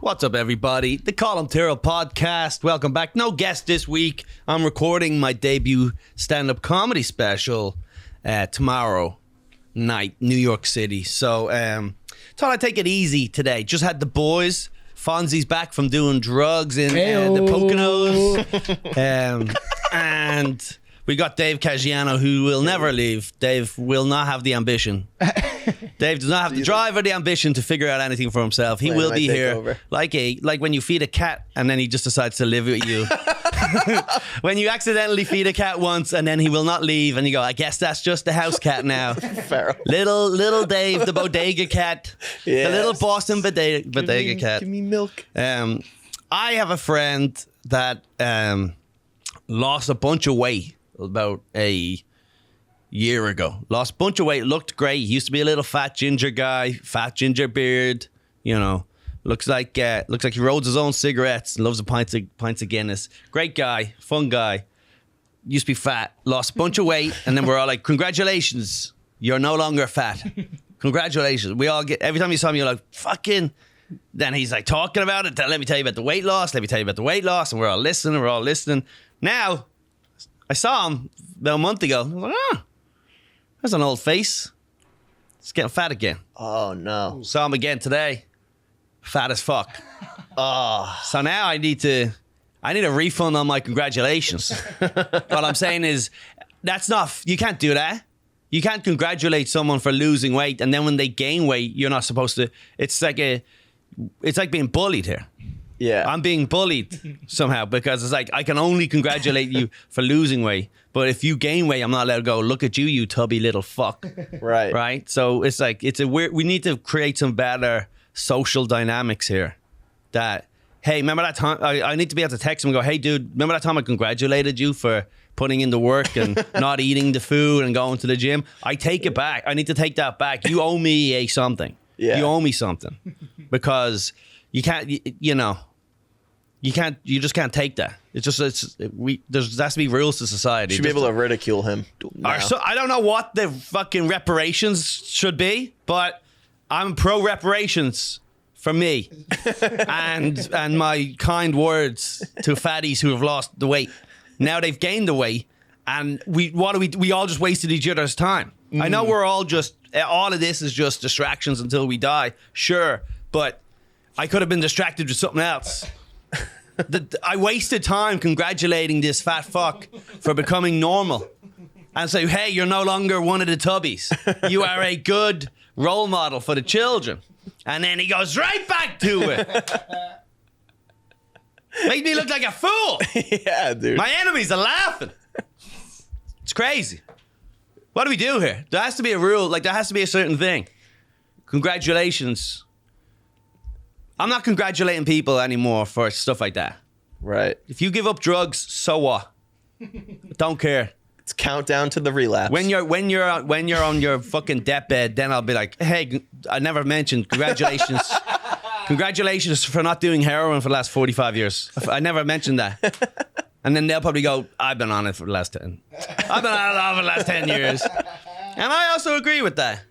What's up, everybody? The Colum Tyrrell Podcast. Welcome back. No guest this week. I'm recording my debut stand-up comedy special tomorrow night, New York City. So, thought I'd take it easy today. Just had the boys. Fonzie's back from doing drugs in the Poconos. And we got Dave Caggiano, who will never leave. Dave will not have the ambition. Dave does not have the drive or the ambition to figure out anything for himself. He will be here like when you feed a cat and then he just decides to live with you. When you accidentally feed a cat once and then he will not leave and you go, I guess that's just the house cat now. Little Dave, the bodega cat. Yes. The little Boston bodega cat. Give me milk. I have a friend that lost a bunch of weight about a year ago. Lost a bunch of weight, looked great. He used to be a little fat ginger guy, fat ginger beard, you know. Looks like he rolls his own cigarettes, loves a pints of Guinness. Great guy, fun guy. Used to be fat, lost a bunch of weight, and then we're all like, congratulations, you're no longer fat. Congratulations. We all get, every time you saw him, you're like, fucking. Then he's like talking about it. Let me tell you about the weight loss. And we're all listening. Now, I saw him about a month ago. I was like, there's an old face. It's getting fat again. Oh, no. Saw him again today. Fat as fuck. So now I need a refund on my congratulations. What I'm saying is, you can't do that. You can't congratulate someone for losing weight and then when they gain weight, you're not supposed to. It's like being bullied here. Yeah. I'm being bullied somehow because it's like, I can only congratulate you for losing weight. But if you gain weight, I'm not allowed to go, look at you, you tubby little fuck. Right. Right? So it's like, we need to create some better social dynamics here. That, hey, remember that time? I need to be able to text him and go, hey, dude, remember that time I congratulated you for putting in the work and not eating the food and going to the gym? I take it back. I need to take that back. You owe me something. Yeah. You owe me something. Because you can't, you just can't take that. There has to be rules to society. Should be able to ridicule him. So I don't know what the fucking reparations should be, but I'm pro reparations for me and my kind words to fatties who have lost the weight. Now they've gained the weight, and we all just wasted each other's time. I know we're all of this is just distractions until we die, sure, but I could have been distracted with something else. I wasted time congratulating this fat fuck for becoming normal and say, hey, you're no longer one of the tubbies. You are a good role model for the children. And then he goes right back to it. Made me look like a fool. Yeah, dude. My enemies are laughing. It's crazy. What do we do here? There has to be a rule. Like, there has to be a certain thing. Congratulations. I'm not congratulating people anymore for stuff like that. Right. If you give up drugs, so what? Don't care. It's countdown to the relapse. When you're on your fucking deathbed, then I'll be like, hey, I never mentioned congratulations. Congratulations for not doing heroin for the last 45 years. I never mentioned that. And then they'll probably go, I've been on it for the last 10. I've been on it for the last 10 years. And I also agree with that.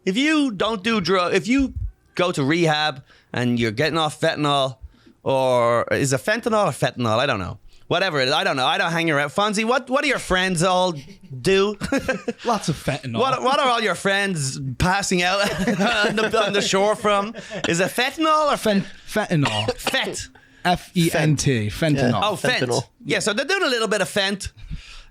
If you don't do drugs, if you go to rehab and you're getting off fentanyl, or is it fentanyl or fentanyl? I don't know. Whatever it is, I don't know. I don't hang around. Fonzie, what do your friends all do? Lots of fentanyl. What are all your friends passing out on the shore from? Is it fentanyl or fentanyl? Fet. F-E-N-T. Fentanyl. Oh, fentanyl. Yeah, so they're doing a little bit of fent.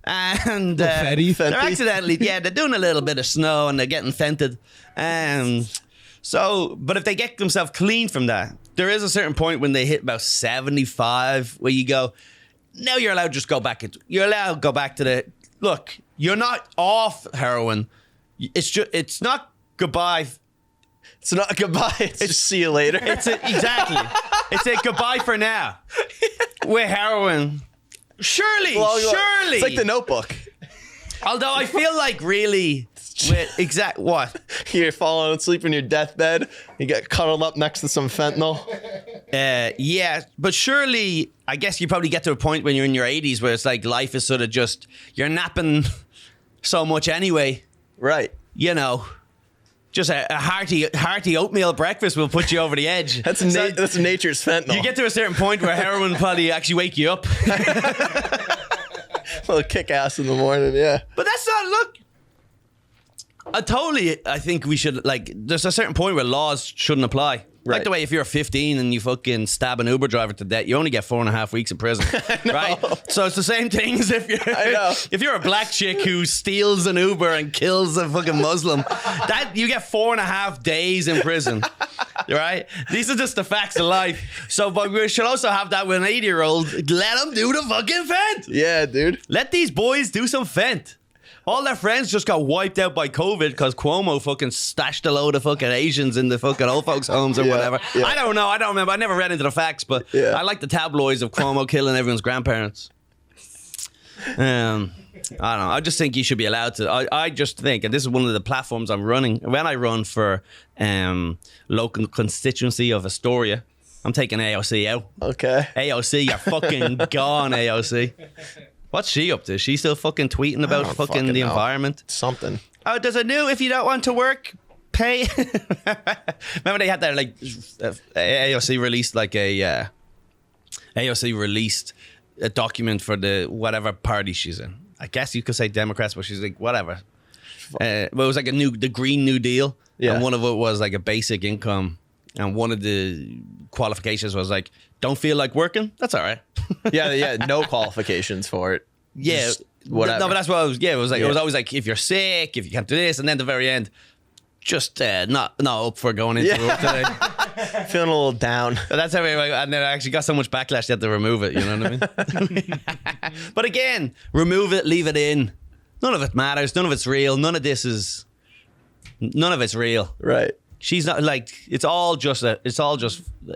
And they're accidentally, they're doing a little bit of snow and they're getting fented. But if they get themselves clean from that, there is a certain point when they hit about 75 where you go, now you're allowed to just go back. You're allowed to go back to look, you're not off heroin. It's not goodbye. It's not goodbye. It's just see you later. Exactly. It's a goodbye for now. With heroin. Surely. It's like The Notebook. Although I feel like really, what? You're falling asleep in your deathbed. You get cuddled up next to some fentanyl. Yeah, but surely, I guess you probably get to a point when you're in your 80s where it's like life is sort of just, you're napping so much anyway. Right. You know. Just a hearty oatmeal breakfast will put you over the edge. That's nature's fentanyl. You get to a certain point where heroin probably actually wake you up. A little kick ass in the morning, yeah. But that's not, look, I think we should, like, there's a certain point where laws shouldn't apply. Right. Like the way if you're 15 and you fucking stab an Uber driver to death, you only get 4.5 weeks in prison, right? So it's the same thing as if you're a black chick who steals an Uber and kills a fucking Muslim, that you get 4.5 days in prison, right? These are just the facts of life. So, but we should also have that with an 80-year-old. Let them do the fucking fent. Yeah, dude. Let these boys do some fent. All their friends just got wiped out by COVID because Cuomo fucking stashed a load of fucking Asians in the fucking old folks' homes or whatever. Yeah. I don't know. I don't remember. I never read into the facts, but I like the tabloids of Cuomo killing everyone's grandparents. I don't know. I just think you should be allowed to. I just think, and this is one of the platforms I'm running. When I run for local constituency of Astoria, I'm taking AOC out. Okay. AOC, you're fucking gone, AOC. What's she up to? She's still fucking tweeting about fucking the environment. Something. Oh, there's a new, if you don't want to work, pay. Remember they had that, like, AOC released like AOC released a document for the whatever party she's in. I guess you could say Democrats, but she's like, whatever. But it was like the Green New Deal. Yeah. And one of it was like a basic income. And one of the qualifications was like, don't feel like working? That's all right. Yeah, no qualifications for it. Yeah. Just whatever. No, but that's what I was, it was like, it was always like, if you're sick, if you can't do this, and then at the very end, just not up for going into work today. Feeling a little down. But that's how and then I actually got so much backlash they had to remove it, you know what I mean? But again, remove it, leave it in. None of it matters. None of it's real. None of it's real. Right. She's not like, it's all just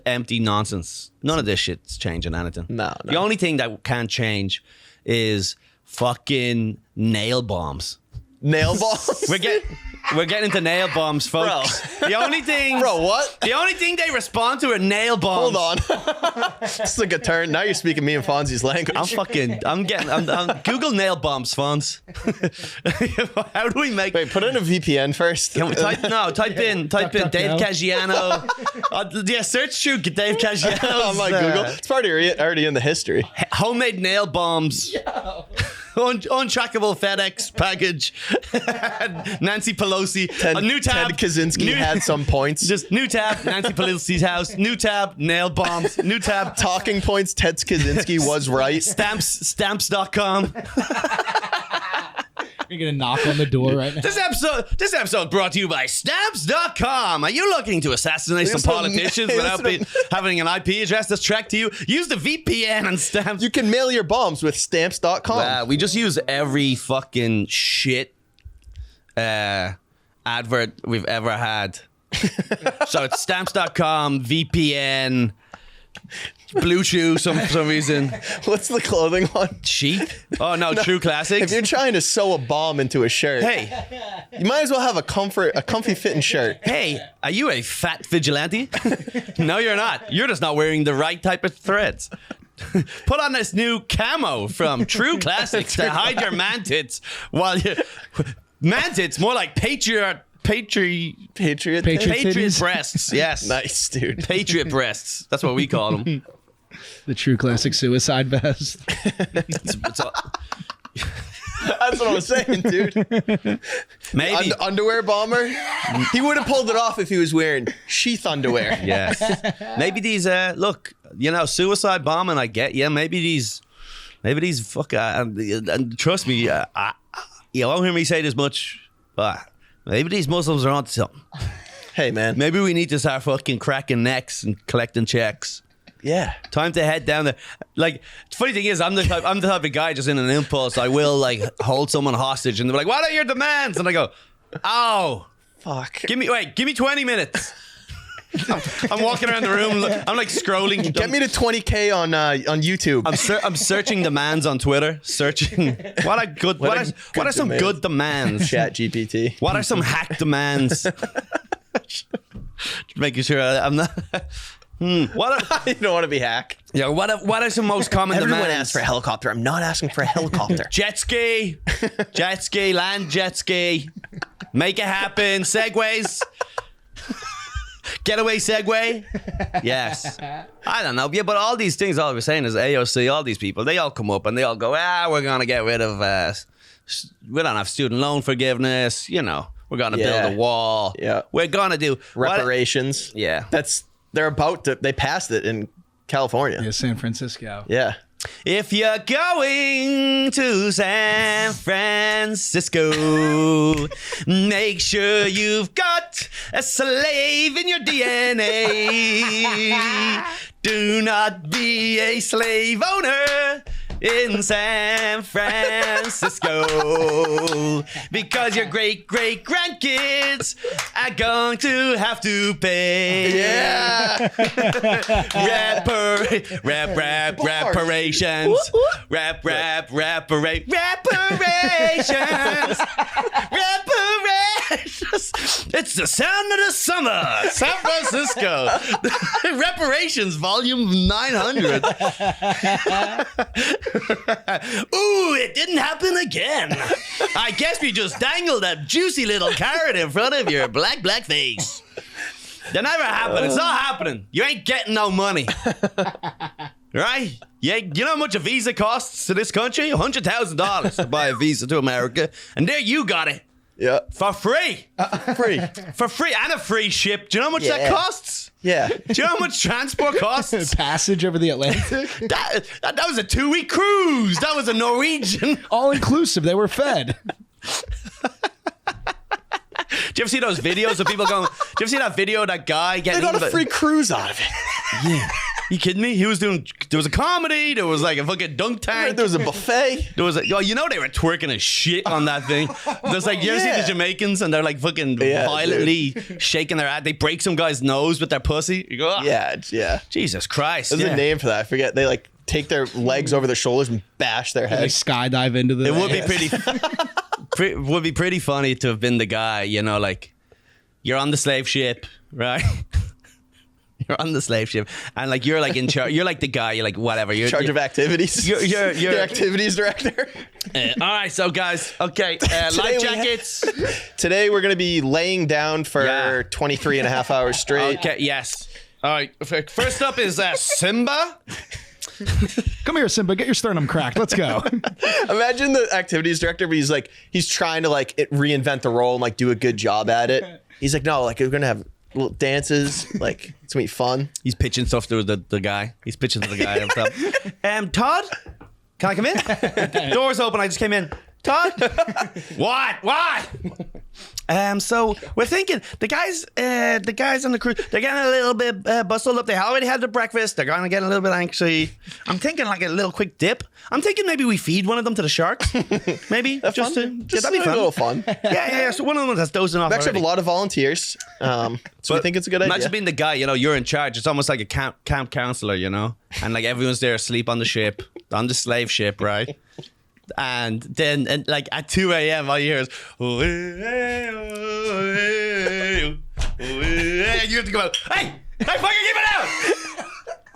empty nonsense. None of this shit's changing anything. No. The only thing that can change is fucking nail bombs. Nail bombs? We're getting into nail bombs, folks. Bro. The only thing, Bro, what? The only thing they respond to are nail bombs. Hold on. This took a turn. Now you're speaking me and Fonzie's language. I'm Google nail bombs, Fonz. How do we make? Wait, put in a VPN first. Can we type in Dave Caggiano. Search through Dave Caggiano on my Google. It's already in the history. Homemade nail bombs. Untrackable FedEx package. Nancy Pelosi. A new tab. Ted Kaczynski had some points. Just new tab. Nancy Pelosi's house. New tab. Nail bombs. New tab. Talking points. Ted Kaczynski was right. Stamps.com. You're gonna knock on the door right now. This episode brought to you by Stamps.com. Are you looking to assassinate some politicians without having an IP address that's tracked to you? Use the VPN and Stamps. You can mail your bombs with Stamps.com. We just use every fucking shit advert we've ever had. So it's Stamps.com, VPN, Blue Chew, some reason. What's the clothing one? Sheep? Oh no, True Classics. If you're trying to sew a bomb into a shirt, hey, you might as well have a comfy fitting shirt. Hey, are you a fat vigilante? No, you're not. You're just not wearing the right type of threads. Put on this new camo from True Classics to hide your man tits while you man tits, more like patriot breasts. Yes. Nice, dude. Patriot breasts. That's what we call them. The True Classic suicide vest. It's all, That's what I was saying, dude. maybe. Underwear bomber? He would have pulled it off if he was wearing sheath underwear. Yes. Maybe these, look, suicide bombing, I get. Yeah, maybe these and trust me, you won't hear me say this much, but maybe these Muslims are onto something. Hey, man. Maybe we need to start fucking cracking necks and collecting checks. Yeah. Time to head down there. Like, the funny thing is, I'm the type of guy just in an impulse. I will, like, hold someone hostage and they're like, what are your demands? And I go, oh. Fuck. Give me 20 minutes. I'm walking around the room. I'm like scrolling. Get me to 20K on YouTube. I'm searching demands on Twitter. Searching what are some good demands? Chat GPT. What are some hack demands? Making sure I'm not. You don't want to be hacked. Yeah. What are some most common Everyone demands? asks for a helicopter. I'm not asking for a helicopter. Jet ski, land jet ski. Make it happen. Segways. Getaway Segway. Yes. I don't know. Yeah, but all these things, all we're saying is AOC, all these people, they all come up and they all go, we're going to get rid of, we don't have student loan forgiveness, you know. We're going to build a wall. Yeah. We're going to do reparations. Yeah. They passed it in California. Yeah, San Francisco. Yeah. If you're going to San Francisco, make sure you've got a slave in your DNA. Do not be a slave owner in San Francisco, because your great-great-grandkids are going to have to pay. Yeah. Reparations. Reparations. It's the sound of the summer. San Francisco. Reparations, volume 900. Ooh, it didn't happen again. I guess we just dangled that juicy little carrot in front of your black face. That never happened. It's not happening. You ain't getting no money. Right? Yeah, you know how much a visa costs to this country? $100,000 to buy a visa to America. And there you got it. Yeah. For free. Free. For free. And a free ship. Do you know how much that costs? Yeah. Do you know how much transport costs? Passage over the Atlantic. That was a 2-week cruise. That was a Norwegian. All inclusive. They were fed. Do you ever see those videos of people going? Do you ever see that video of that guy getting? They got a free cruise out of it. Yeah. You kidding me? He was doing. There was a comedy. There was like a fucking dunk tank. There was a buffet. There was you know they were twerking a shit on that thing. There's like you ever see the Jamaicans and they're like fucking violently shaking their ass. They break some guy's nose with their pussy. You go, Yeah. Jesus Christ. There's a name for that. I forget. They like take their legs over their shoulders and bash their They head. skydive into the. It would be would be pretty funny to have been the guy, you know, like you're on the slave ship, right? You're on the slave ship, and like you're like in charge. You're like the guy. You're like whatever. You're in charge of activities. You're the activities director. All right, so guys, okay, life jackets. Today we're gonna be laying down for 23 and a half hours straight. Okay, yes. All right. First up is Simba. Come here, Simba. Get your sternum cracked. Let's go. Imagine the activities director, but he's trying to like reinvent the role and like do a good job at it. He's like, no, like we're gonna have little dances, like it's gonna be fun. He's pitching stuff to the guy. He's pitching to the guy himself. Todd, can I come in? Doors open. I just came in. Todd, what? So we're thinking the guys on the cruise, they're getting a little bit bustled up. They already had their breakfast. They're gonna get a little bit anxious. I'm thinking like a little quick dip. I'm thinking maybe we feed one of them to the sharks. Maybe just that'd be fun. A little fun. Yeah. So one of them that's dozing off. We actually have a lot of volunteers, so we think it's a good idea. Imagine being the guy. You know, you're in charge. It's almost like a camp counselor. You know, and like everyone's there asleep on the ship, on the slave ship, right? And then, like at 2 a.m., all you hear is, and you have to go out, hey, fucking keep it out!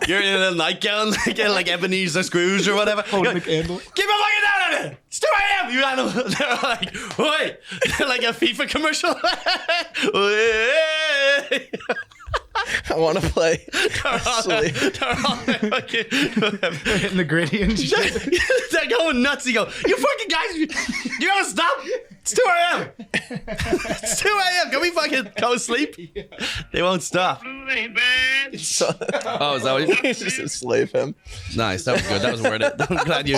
You're in a little nightgown, like Ebenezer Scrooge or whatever. Holding the candle. Keep it fucking down on it! It's 2 a.m. You animal. They're like, wait, they're like a FIFA commercial. I want to play. They're all Hitting the gritty and shit. They're going nuts. You go, you fucking guys, you gotta stop. It's 2 a.m. It's 2 a.m. Can we fucking go sleep? They won't stop. So, Oh, is that what you... he's just enslave him. Nice. That was good. That was worth it. I'm glad you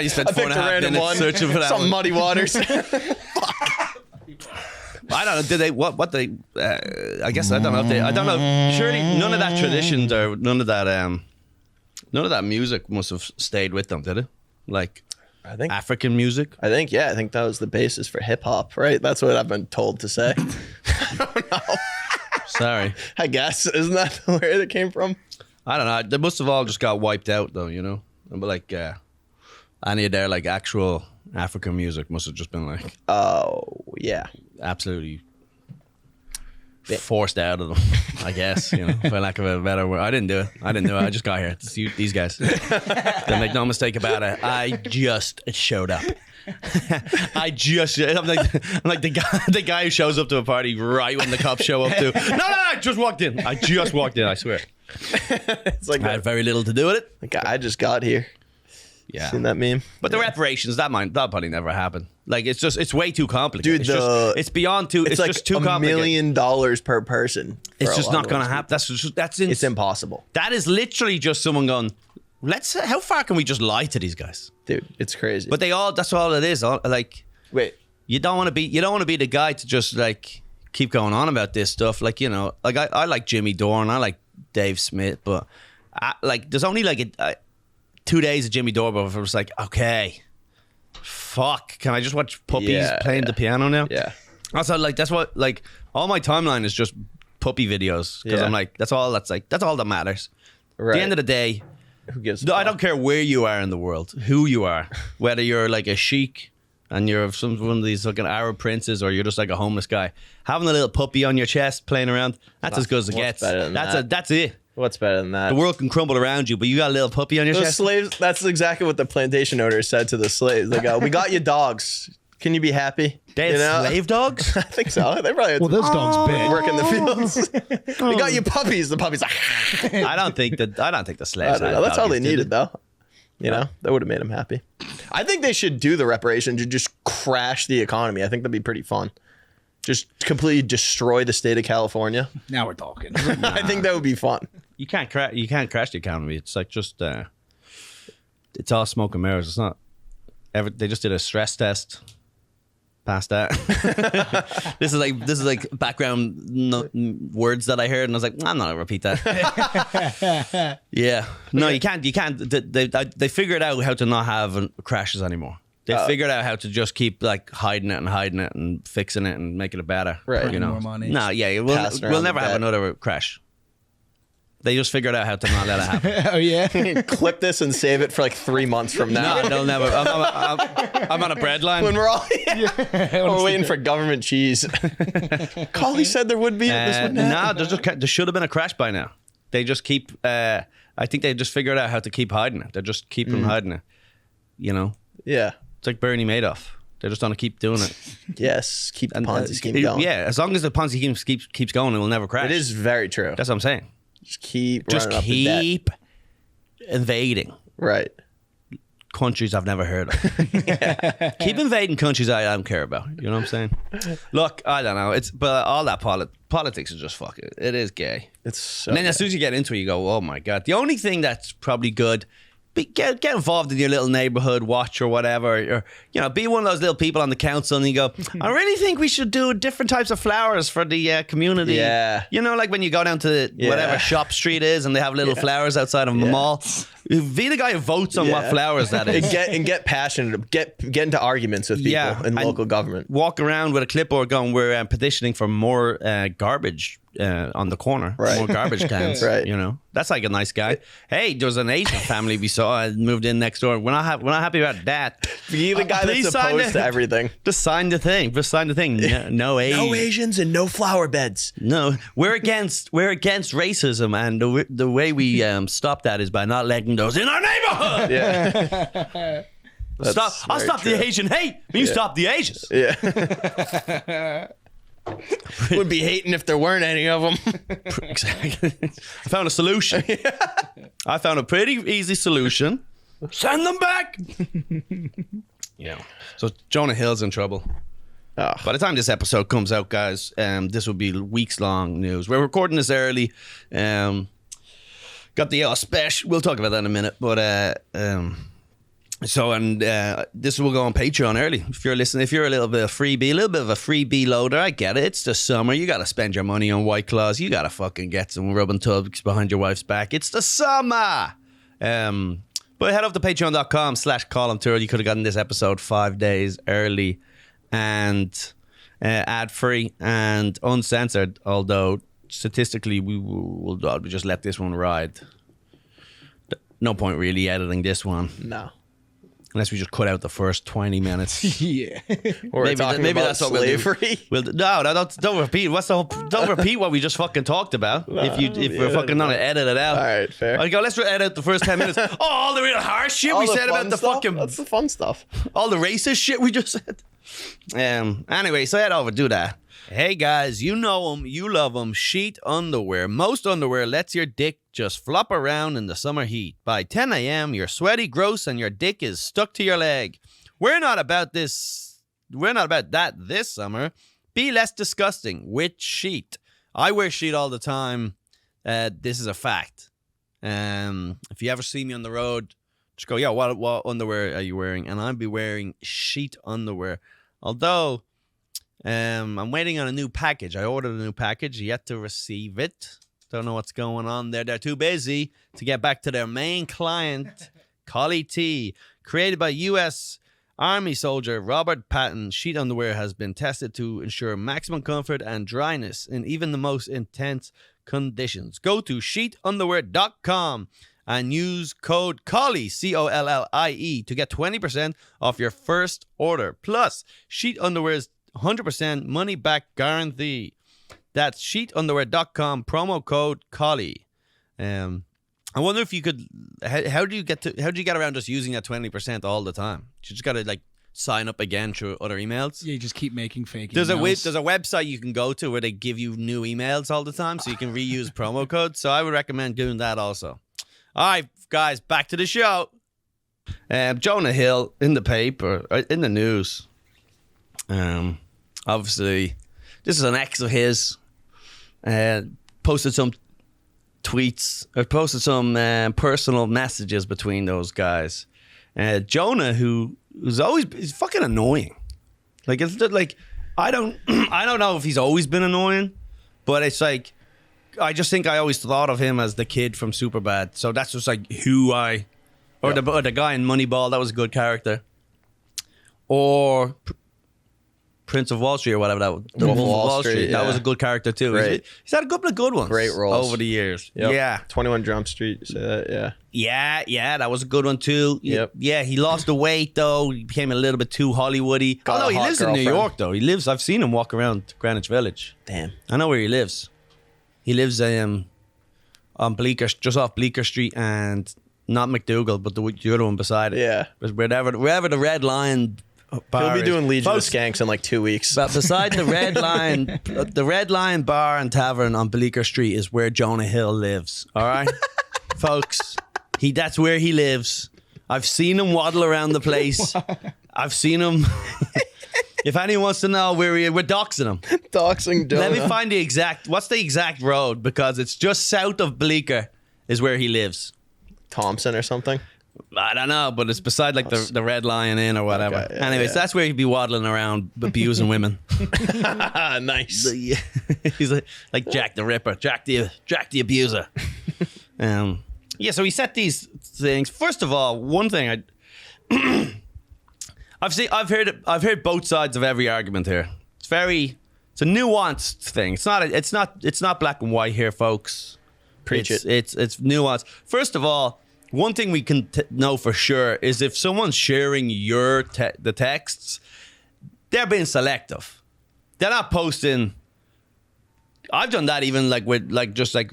spent I 4.5 picked a random minutes one. searching for that Some one. muddy waters. I don't know. Did they what they? I guess I don't know. If they, I don't know. Surely none of that traditions or none of that music must have stayed with them, did it? Like I think African music. I think that was the basis for hip hop, right? That's what I've been told to say. I don't know. Sorry. I guess isn't that where it came from? I don't know. They must have all just got wiped out, though. You know, but like any of their like actual African music must have just been like, Oh yeah. absolutely forced out of them, I guess, you know, for lack of a better word. I didn't do it. I just got here to see these guys. Don't make no mistake about it. I just showed up. I'm like the guy who shows up to a party right when the cops show up too. No, I just walked in. I swear. It's like I had very little to do with it. like I just got here. Yeah. Seen that meme? But the reparations, that probably never happen. Like it's way too complicated. Dude, it's beyond too. It's like just too $1 complicated. million per person. It's just not going to happen. It's impossible, That is literally just someone going, how far can we just lie to these guys? dude. It's crazy. But that's all it is. Like, wait, you don't want to be the guy to just like keep going on about this stuff. Like, you know, like I like Jimmy Dore and I like Dave Smith, but there's only like 2 days of Jimmy Dore before I was like, okay, fuck, can I just watch puppies playing the piano now? Yeah. Also, like, that's what, like, all my timeline is just puppy videos because I'm like, that's all that matters. Right. At the end of the day, Who gives? I don't care where you are in the world, who you are, whether you're like a sheik and you're one of these fucking Arab princes or you're just like a homeless guy. Having a little puppy on your chest playing around, that's as good as it gets. That's it. What's better than that? The world can crumble around you, but you got a little puppy on your Those chest. slaves. That's exactly what the plantation owners said to the slaves. They go, "We got you dogs. Can you be happy?" They had slave dogs? I think so. They probably had Well, those dogs big. work in the fields. We got you puppies. The puppies like. I don't think the slaves. I don't know. That's all they needed, though. You know, that would have made them happy. I think they should do the reparation to just crash the economy. I think that'd be pretty fun. Just completely destroy the state of California. Now we're talking. I think that would be fun. You can't crash the economy. It's like just it's all smoke and mirrors. It's not. They just did a stress test. Passed that. This is like background words that I heard, and I was like, I'm not gonna repeat that. Yeah, no, you can't. They figured out how to not have crashes anymore. They figured out how to just keep like hiding it and fixing it and making it better. Right. You know. More money. No, yeah, Passing we'll around never the have debt. another crash. They just figured out how to not let it happen. Oh yeah. Clip this and save it for like 3 months from now. No, they'll never. I'm on a bread line. When we're all we're waiting for government cheese. Collie said there would be. This wouldn't happen. there should have been a crash by now. They just keep. I think they just figured out how to keep hiding it. They just keep on hiding it. You know, Yeah. it's like Bernie Madoff. They're just gonna keep doing it. Yes. Keep the And, Ponzi scheme going. Yeah, as long as the Ponzi scheme keeps going, it will never crash. It is very true. That's what I'm saying. Just keep Just running up the debt. keep invading Right. countries I've never heard of. Keep invading countries I don't care about. You know what I'm saying? Look, I don't know. But all that politics is just fucking. It is gay. It's so And then as soon as you get into it, you go, oh my God. The only thing that's probably good, get involved in your little neighborhood watch or whatever. Or, you know, be one of those little people on the council and you go, I really think we should do different types of flowers for the community. Yeah. You know, like when you go down to whatever shop street is and they have little flowers outside of the mall. Be the guy who votes on what flowers that is. and get passionate. Get into arguments with people in local government. Walk around with a clipboard going, we're petitioning for more garbage on the corner. Right. More garbage cans. Right. You know, that's like a nice guy. Hey, there was an Asian family we saw and moved in next door. We're not happy about that. Be the guy Please that's sign opposed to everything. Just sign the thing. No Asian. No Asians and no flower beds. No, we're against racism, and the way we stop that is by not letting those in our neighborhood. Yeah. I'll stop true. the Asian hate. You stop the Asians. Yeah. Would be hating if there weren't any of them. Exactly. I found a solution. I found a pretty easy solution. Send them back. Yeah. So Jonah Hill's in trouble. Oh. By the time this episode comes out, guys, this will be weeks long news. We're recording this early. Got the special. We'll talk about that in a minute. But this will go on Patreon early. If you're listening, if you're a little bit of a freebie loader, I get it. It's the summer. You got to spend your money on White Claws. You got to fucking get some rubbing tubs behind your wife's back. It's the summer. But head over to patreon.com/Colum Tyrrell. You could have gotten this episode 5 days early and ad-free and uncensored, although statistically we will just let this one ride. No point really editing this one. No. Unless we just cut out the first 20 minutes. Yeah. Or maybe that's what slavery. Don't repeat. Don't repeat what we just fucking talked about. If we're fucking gonna edit it out. All right, fair. I go. Let's edit the first 10 minutes. Oh, all the real harsh shit we said about the fucking. That's the fun stuff. All the racist shit we just said. Anyway, so head over, do that. Hey guys, you know them, you love them. Sheet underwear. Most underwear lets your dick just flop around in the summer heat. By 10 a.m., you're sweaty, gross, and your dick is stuck to your leg. We're not about that this summer. Be less disgusting with Sheet. I wear Sheet all the time. This is a fact. If you ever see me on the road, just go, yo, what underwear are you wearing? And I'll be wearing Sheet underwear. Although, I'm waiting on a new package. I ordered a new package, yet to receive it. Don't know what's going on there. They're too busy to get back to their main client, Collie T. Created by U.S. Army soldier Robert Patton, Sheet underwear has been tested to ensure maximum comfort and dryness in even the most intense conditions. Go to sheetunderwear.com and use code Collie, COLLIE, to get 20% off your first order. Plus, Sheet underwear's 100% money back guarantee. That's sheetunderwear.com, promo code Collie. I wonder if you could. How do you get around just using that 20% all the time? You just got to like sign up again through other emails. Yeah, you just keep making fake There's emails. There's a website you can go to where they give you new emails all the time, so you can reuse promo codes. So I would recommend doing that also. All right, guys, back to the show. Jonah Hill in the paper, in the news. Obviously, this is an ex of his. Posted some tweets, or posted some personal messages between those guys. Jonah, he's fucking annoying. Like, it's like, I don't know if he's always been annoying, but it's like, I just think I always thought of him as the kid from Superbad. So that's just like the guy in Moneyball. That was a good character. Or Prince of Wall Street or whatever that was. Wolf of Wall Street. That was a good character too. He's had a couple of good ones. Great roles over the years. Yep. Yeah. 21 Jump Street. You say that, yeah. Yeah, that was a good one too. Yep. Yeah, he lost the weight though. He became a little bit too Hollywoody. Oh no, he lives in New York though. I've seen him walk around Greenwich Village. Damn. I know where he lives. He lives on Bleecker, just off Bleecker Street, and not McDougal, but the other one beside it. Yeah. Wherever the Red Lion bar He'll be doing Legion of Folks, Skanks in like 2 weeks. But beside the Red Lion Bar and Tavern on Bleecker Street is where Jonah Hill lives. All right, folks. That's where he lives. I've seen him waddle around the place. I've seen him. If anyone wants to know where we're doxing him. Doxing Jonah. Let me find what's the exact road, because it's just south of Bleecker is where he lives. Thompson or something? I don't know, but it's beside like the Red Lion Inn or whatever. Okay, yeah, Anyways, that's where he'd be waddling around abusing women. Nice. He's like Jack the Ripper, Jack the abuser. So he set these things. First of all, one thing I've heard both sides of every argument here. It's a nuanced thing. It's not black and white here, folks. Preach it. It's nuanced. First of all, one thing we can know for sure is if someone's sharing the texts, they're being selective. They're not posting. I've done that even like with like just like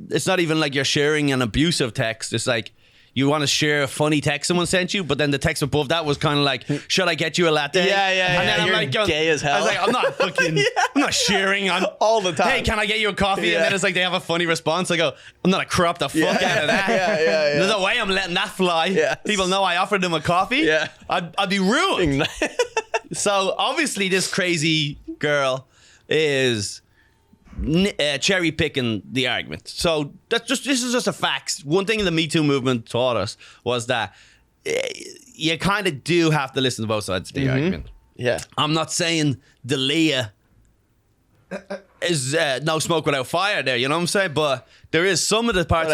it's not even like you're sharing an abusive text. It's like you want to share a funny text someone sent you, but then the text above that was kind of like, "Should I get you a latte?" Yeah. And then You're I'm like, gay as hell. I was like, I'm not fucking, I'm not sharing on all the time. Hey, can I get you a coffee? And then it's like they have a funny response. I go, I'm not gonna crop the fuck out of that. Yeah. There's no way I'm letting that fly. Yes. People know I offered them a coffee. Yeah. I'd be ruined. So obviously this crazy girl is cherry picking the argument. So this is just a fact. One thing the Me Too movement taught us was that you kind of do have to listen to both sides of the argument. Yeah. I'm not saying D'Elia is no smoke without fire there, you know what I'm saying? But there is some of the parts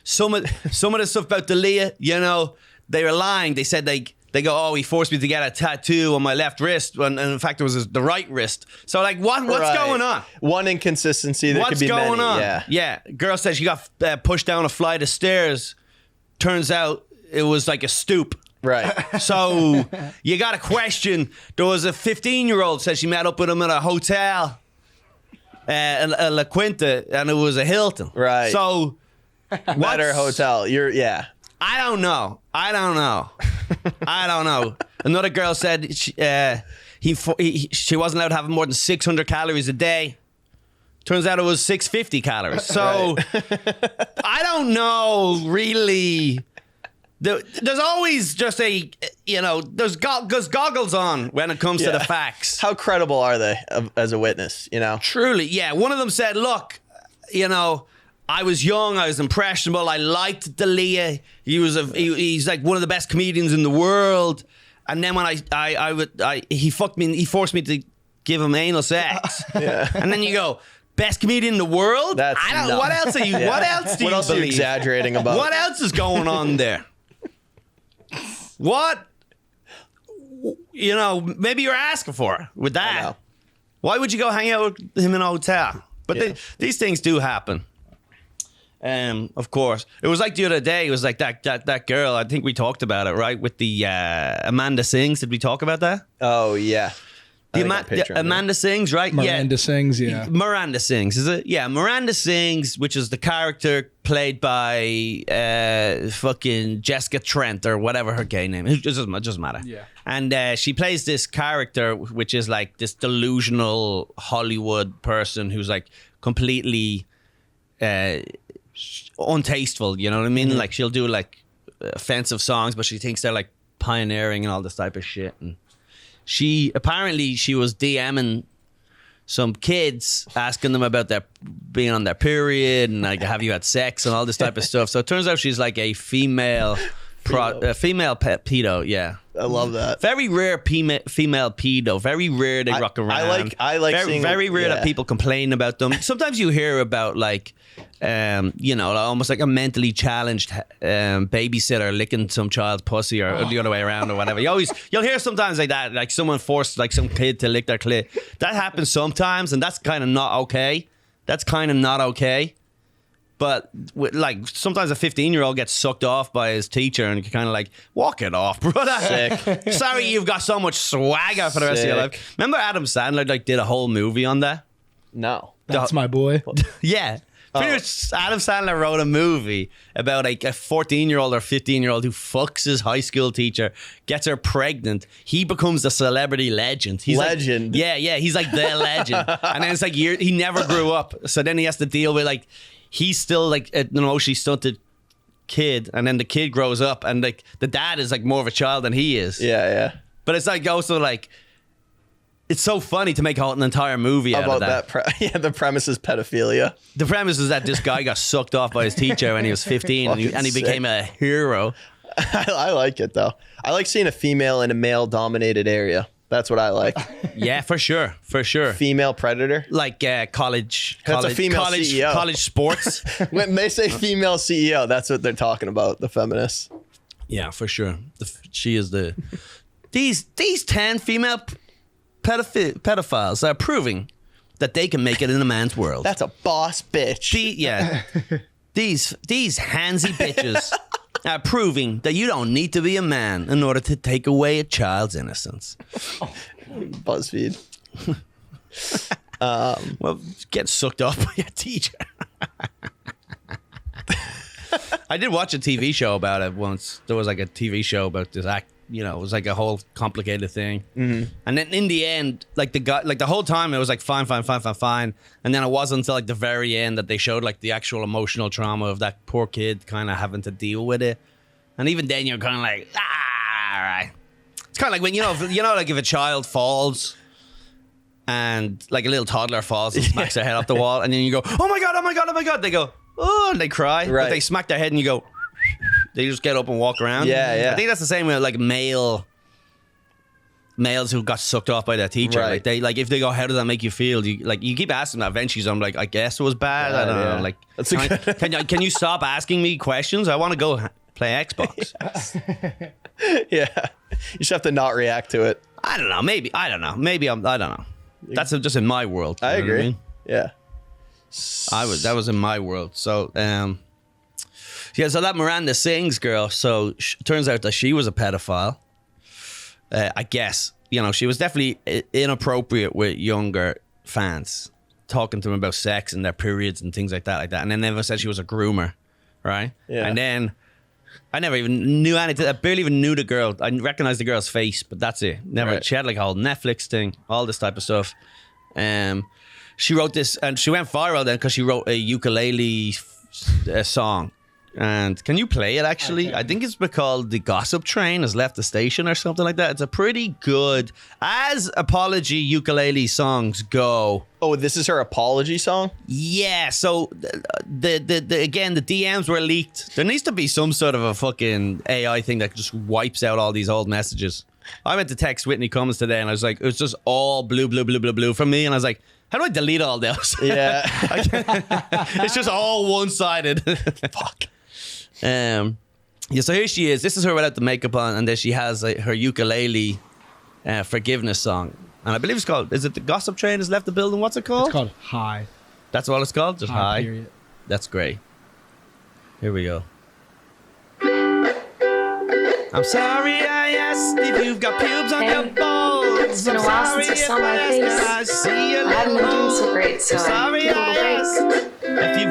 some of the stuff about D'Elia, you know, they were lying. They said they go, oh, he forced me to get a tattoo on my left wrist, and in fact it was the right wrist. So like, what's going on? One inconsistency that could be many. What's going on? Yeah. Girl said she got pushed down a flight of stairs. Turns out it was like a stoop. Right. So you got to question. There was a 15-year-old said she met up with him at a hotel, a La Quinta, and it was a Hilton. Right. So At her hotel. I don't know. I don't know. Another girl said she wasn't allowed to have more than 600 calories a day. Turns out it was 650 calories. So I don't know really. There's always just there's goggles on when it comes to the facts. How credible are they as a witness, Truly, yeah. One of them said, look, I was young, I was impressionable, I liked D'Elia. He's like one of the best comedians in the world. And then when he fucked me, he forced me to give him anal sex. Yeah. And then you go, best comedian in the world? What else are you? Yeah. What else do you believe? Are you exaggerating about? What else is going on there? What? Maybe you're asking for it with that. Why would you go hang out with him in a hotel? But these things do happen. Of course. It was like the other day, it was like that girl, I think we talked about it, right? With the Miranda Sings. Did we talk about that? Oh, yeah. Amanda Sings, right? Miranda Sings, yeah. Miranda Sings, is it? Yeah, Miranda Sings, which is the character played by fucking Jessica Trent or whatever her gay name is. It doesn't matter. Yeah. And she plays this character, which is like this delusional Hollywood person who's like completely untasteful, you know what I mean? Mm-hmm. Like she'll do like offensive songs, but she thinks they're like pioneering and all this type of shit. And she was DMing some kids, asking them about their being on their period and like, have you had sex and all this type of stuff. So it turns out she's like a female pedo. Yeah, I love that. Very rare female pedo. Very rare they rock around. I like very, seeing, very rare that people complain about them. Sometimes you hear about like almost like a mentally challenged babysitter licking some child's pussy or the other way around or whatever. You'll hear sometimes like that, like someone forced like some kid to lick their clit. That happens sometimes, and that's kind of not okay. But like sometimes a 15-year-old gets sucked off by his teacher and kind of like, walk it off, brother. Sick. Sorry, you've got so much swagger for the rest of your life. Remember Adam Sandler like did a whole movie on that? No, that's my boy. Yeah. Pretty much Adam Sandler wrote a movie about like a 14-year-old or 15-year-old who fucks his high school teacher, gets her pregnant. He becomes a celebrity legend. He's legend. Like, yeah. He's like the legend. And then it's like he never grew up. So then he has to deal with like, he's still like an emotionally stunted kid. And then the kid grows up and like the dad is like more of a child than he is. Yeah. But it's like also like, it's so funny to make an entire movie out of that. The premise is pedophilia. The premise is that this guy got sucked off by his teacher when he was 15 and he became a hero. I like it though. I like seeing a female in a male-dominated area. That's what I like. Yeah, for sure. Female predator. Like college. That's a female CEO. College sports. When they say female CEO, that's what they're talking about, the feminists. Yeah, for sure. She is the... These 10 female... pedophiles are proving that they can make it in a man's world. That's a boss bitch. These handsy bitches are proving that you don't need to be a man in order to take away a child's innocence. BuzzFeed. Well, get sucked off by your teacher. I did watch a TV show about it once. There was like a TV show about this act. It was like a whole complicated thing. Mm-hmm. And then in the end, like the guy, like the whole time it was like fine. And then it wasn't until like the very end that they showed like the actual emotional trauma of that poor kid kind of having to deal with it. And even then you're kind of like, all right. It's kind of like when, like if a child falls and like a little toddler falls and smacks their head off the wall and then you go, oh my God. They go, oh, and they cry. Right. But they smack their head and you go, they just get up and walk around. Yeah. I think that's the same with like males who got sucked off by their teacher. Right. Like they like if they go, how does that make you feel? You keep asking that. Eventually, I'm like, I guess it was bad. I don't know. Like, can you stop asking me questions? I want to go play Xbox. Yeah, you should have to not react to it. I don't know. Maybe I don't know. That's just in my world. I agree. Yeah, that was in my world. So Yeah, so that Miranda Sings girl, so turns out that she was a pedophile. I guess. You know, she was definitely inappropriate with younger fans, talking to them about sex and their periods and things like that. And then never said she was a groomer, right? Yeah. And then I never even knew anything. I barely even knew the girl. I recognized the girl's face, but that's it. Never. Right. She had like a whole Netflix thing, all this type of stuff. She wrote this, and she went viral then because she wrote a ukulele song. And can you play it, actually? Okay. I think it's called The Gossip Train Has Left the Station or something like that. It's a pretty good, as apology ukulele songs go. Oh, this is her apology song? Yeah, so again, the DMs were leaked. There needs to be some sort of a fucking AI thing that just wipes out all these old messages. I went to text Whitney Cummings today, and I was like, it was just all blue from me, and I was like, how do I delete all those? Yeah. It's just all one-sided. Fuck. Yeah, so here she is. This is her without the makeup on, and then she has her ukulele forgiveness song. And I believe it's called, is it The Gossip Train Has Left the Building? What's it called? It's called High. That's what it's called? Just High? Period. That's great. Here we go. I'm sorry I asked if you've got pubes on your balls. It's been a while since I saw my face. I haven't been doing so great, so I need a little break.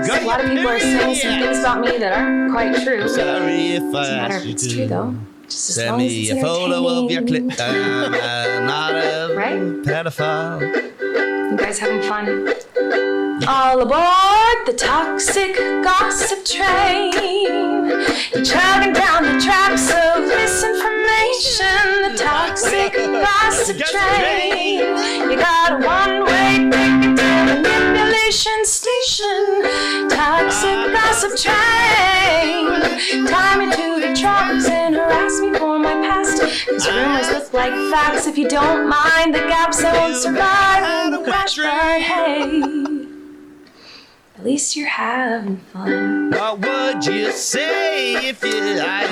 A lot of people are saying some things about me that aren't quite true. Sorry if I doesn't matter asked if you it's to true, though. Just as send long as me it's a photo of your entertaining. clit. I'm not a Right? pedophile. You guys having fun? All aboard the toxic gossip train. You're chugging down the tracks of misinformation. The toxic gossip train. You got a one-way ticket to the manipulation station. Toxic gossip train. Tie me to the tracks and harass me for my past. Cause rumors look like facts. If you don't mind the gaps, I won't survive in the crash burn. Hey. At least you're having fun. What would you say if you... Hi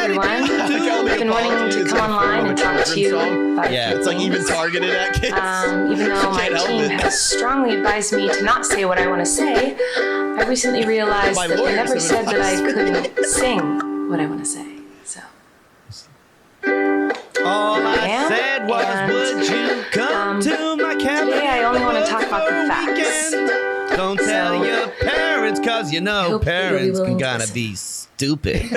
everyone. I've been wanting to come online and talk to you about it's like even targeted at kids. Even though my team has strongly advised me to not say what I want to say, I recently realized that they never said that I couldn't sing what I want to say. So. All I said was, would you come to my cabin? Today I only want to talk about the facts. Don't tell your parents, cause you know parents can kinda be stupid.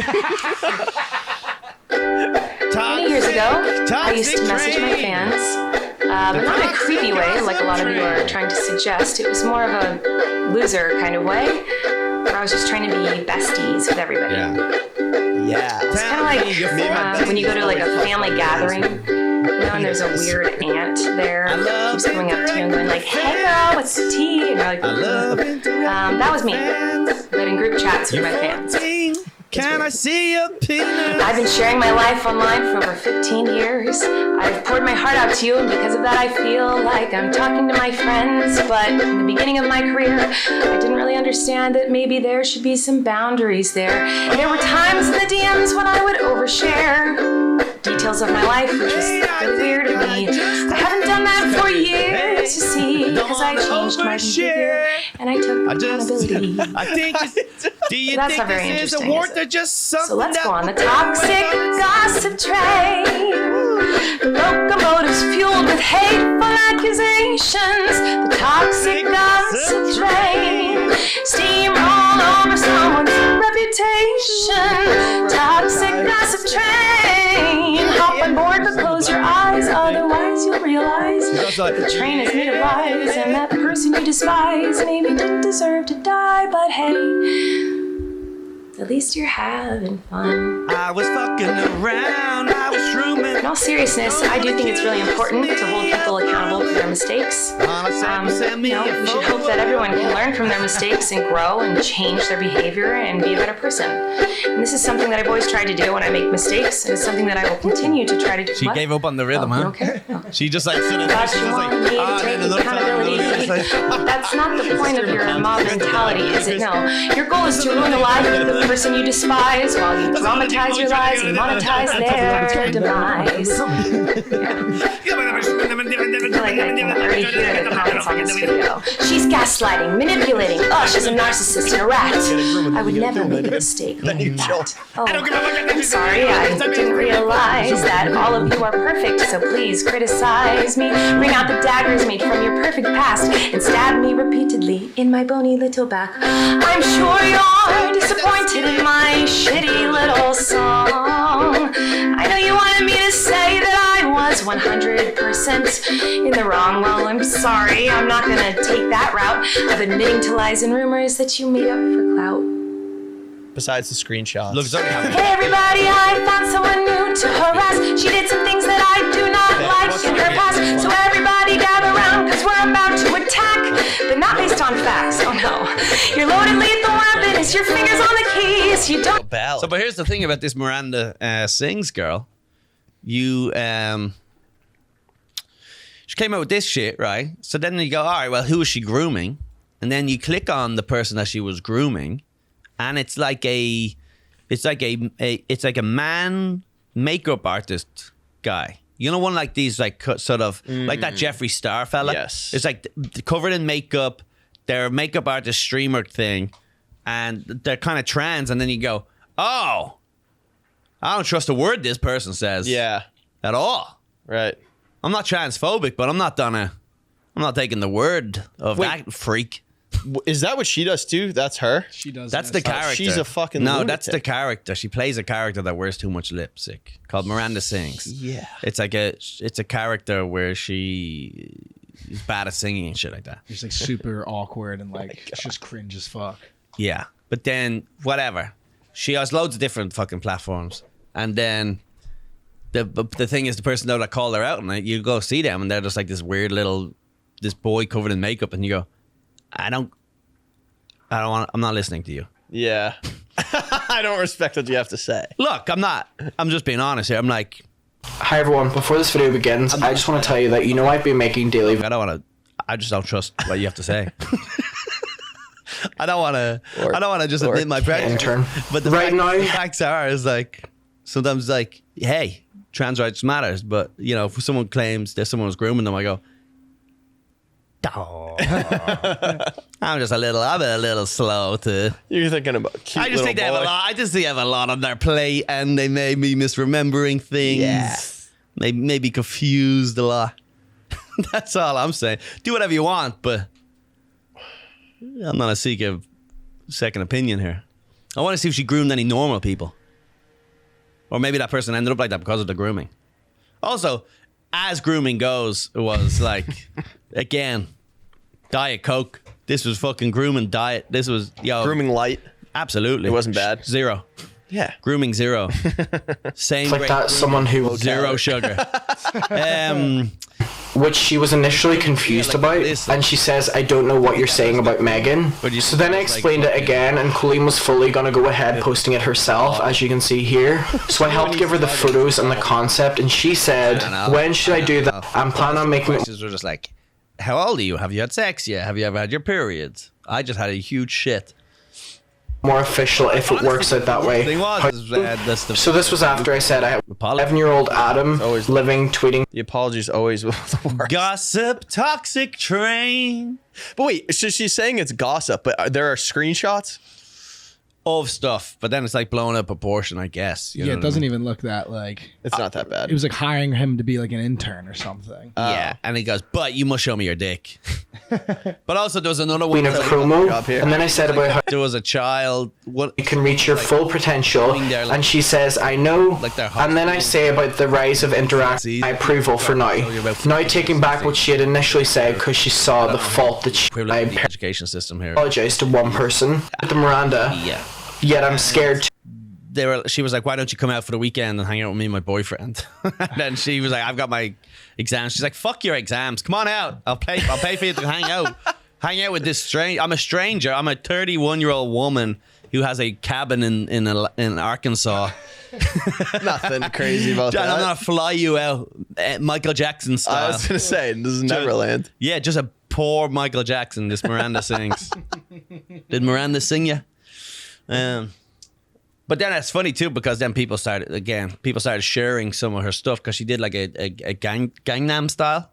Many years ago, I used to message my fans, but not in a creepy way like a lot of you are trying to suggest. It was more of a loser kind of way, where I was just trying to be besties with everybody. Yeah. It's kind of like when you go to like a family gathering, you know, and there's a weird aunt there who keeps coming up to you and going like, hey girl, what's the tea? And you're like, that was me, but in group chats with my fans. Can I see a peanut? I've been sharing my life online for over 15 years. I've poured my heart out to you, and because of that I feel like I'm talking to my friends. But in the beginning of my career, I didn't really understand that maybe there should be some boundaries there. And there were times in the DMs when I would overshare details of my life, which was really weird of me. I haven't done that for years, you see, because I changed my behavior and I took accountability. I think do you that's think not very this is a interesting, wart is it? or just something? So let's go on the toxic gossip train. Locomotives fueled with hateful accusations. The toxic gossip train. Steamroll over someone's reputation. Toxic gossip train. Hop on board but close your eyes, otherwise you'll realize the train is made of lies, and that person you despise maybe didn't deserve to die, but hey, at least you're having fun. I was fucking around, I was shrooming. In all seriousness, I do think it's really important to hold people accountable for their mistakes. We should hope that everyone can learn from their mistakes and grow and change their behavior and be a better person. And this is something that I've always tried to do when I make mistakes, and it's something that I will continue to try to do. She gave up on the rhythm, huh? Okay. She just like sitting there. Gosh, you want me to take accountability. That's not the point of your mob mentality, is it? No. Your goal is to ruin the life of the person you despise while you dramatize your lies and monetize their demise. Yeah. I can already hear the comments on this video. She's gaslighting, manipulating. Oh, she's a narcissist and a rat. I would never make a mistake like that. Oh, I'm sorry. I didn't realize that all of you are perfect, so please criticize me. Bring out the daggers made from your perfect past and stab me repeatedly in my bony little back. I'm sure you're disappointed in my shitty little song. I know you wanted me to say that I was 100% in the wrong. Well, I'm sorry. I'm not gonna take that route of admitting to lies and rumors that you made up for clout. Besides the screenshots. Looks like Hey everybody, I found someone new to harass. She did some things that I do not like in her past. So everybody gather around, cause we're about to attack. But not based on facts, oh no. Your loaded lethal weapon is your fingers on the keys. You don't... So, but here's the thing about this Miranda Sings girl. She came out with this shit, right? So then you go, all right, well, who is she grooming? And then you click on the person that she was grooming, and it's like a man makeup artist guy. You know, one like these, like sort of like that Jeffree Star fella. Yes, it's like covered in makeup. They're a makeup artist streamer thing, and they're kind of trans. And then you go, oh, I don't trust a word this person says. Yeah, at all. Right. I'm not transphobic, but I'm not taking the word of that freak. Is that what she does too? That's her? She does. That's the character. She's a fucking No, lunatic. that's the character. She plays a character that wears too much lipstick called Miranda Sings. Yeah. It's a character where she is bad at singing and shit like that. It's like super awkward and like it's just cringe as fuck. Yeah. But then whatever. She has loads of different fucking platforms. And then the thing is, the person though that called her out, and you go see them and they're just like this weird this boy covered in makeup, and you go, I'm not listening to you. Yeah. I don't respect what you have to say. Look, I'm just being honest here. I'm like, hi everyone, before this video begins, I just want to tell you that I've been making daily I just don't trust what you have to say. I don't want to just admit my prejudice. intern. But the facts are is like, sometimes like, hey, trans rights matters, but you know, if someone claims that someone was grooming them, I go, I'm a little slow to. You're thinking about cute I just think they have a lot. I just think they have a lot on their plate, and they may be misremembering things. Yeah. They may be confused a lot. That's all I'm saying. Do whatever you want, but I'm not a seeker of second opinion here. I want to see if she groomed any normal people, or maybe that person ended up like that because of the grooming. Also, as grooming goes, it was like, again, Diet Coke. This was fucking grooming diet. This was, grooming light. Absolutely. It wasn't bad. Zero. Yeah. Grooming zero. Same like that someone who zero sugar. which she was initially confused about, and she says, I don't know what you're saying about Megan. So then I explained it again, and Colleen was fully gonna go ahead posting it herself, as you can see here. So I helped give her the photos and the concept, and she said, when should I do that? I'm planning on making it. Questions were just like, how old are you? Have you had sex yet? Have you ever had your periods? I just had a huge shit. More official if it works out that way. So this was after I said I have 11-year-old Adam living, tweeting. The apologies always the worst. Gossip, toxic train. But wait, so she's saying it's gossip, but there are screenshots of stuff, but then it's like blown up proportion, I guess. Yeah, it doesn't even look that like. It's not that bad. It was like hiring him to be like an intern or something. Yeah, and he goes, but you must show me your dick. But also there was another one. A promo, and then I said about how there was a child. What you can reach your full potential, and she says, I know. And then I say about the rise of interaction, my approval for now. Now taking back what she had initially said because she saw the fault that she. I education system here. Apologized to one person, to Miranda. Yeah. Yet I'm scared. She was like, why don't you come out for the weekend and hang out with me and my boyfriend? And then she was like, I've got my exams. She's like, fuck your exams. Come on out. I'll pay for you to hang out. Hang out with this stranger. I'm a stranger. I'm a 31-year-old woman who has a cabin in Arkansas. Nothing crazy about that. I'm going to fly you out Michael Jackson style. I was going to say, this is Neverland. Yeah, just a poor Michael Jackson, this Miranda Sings. Did Miranda sing you? But then it's funny too because then people started sharing some of her stuff because she did like a Gangnam Style.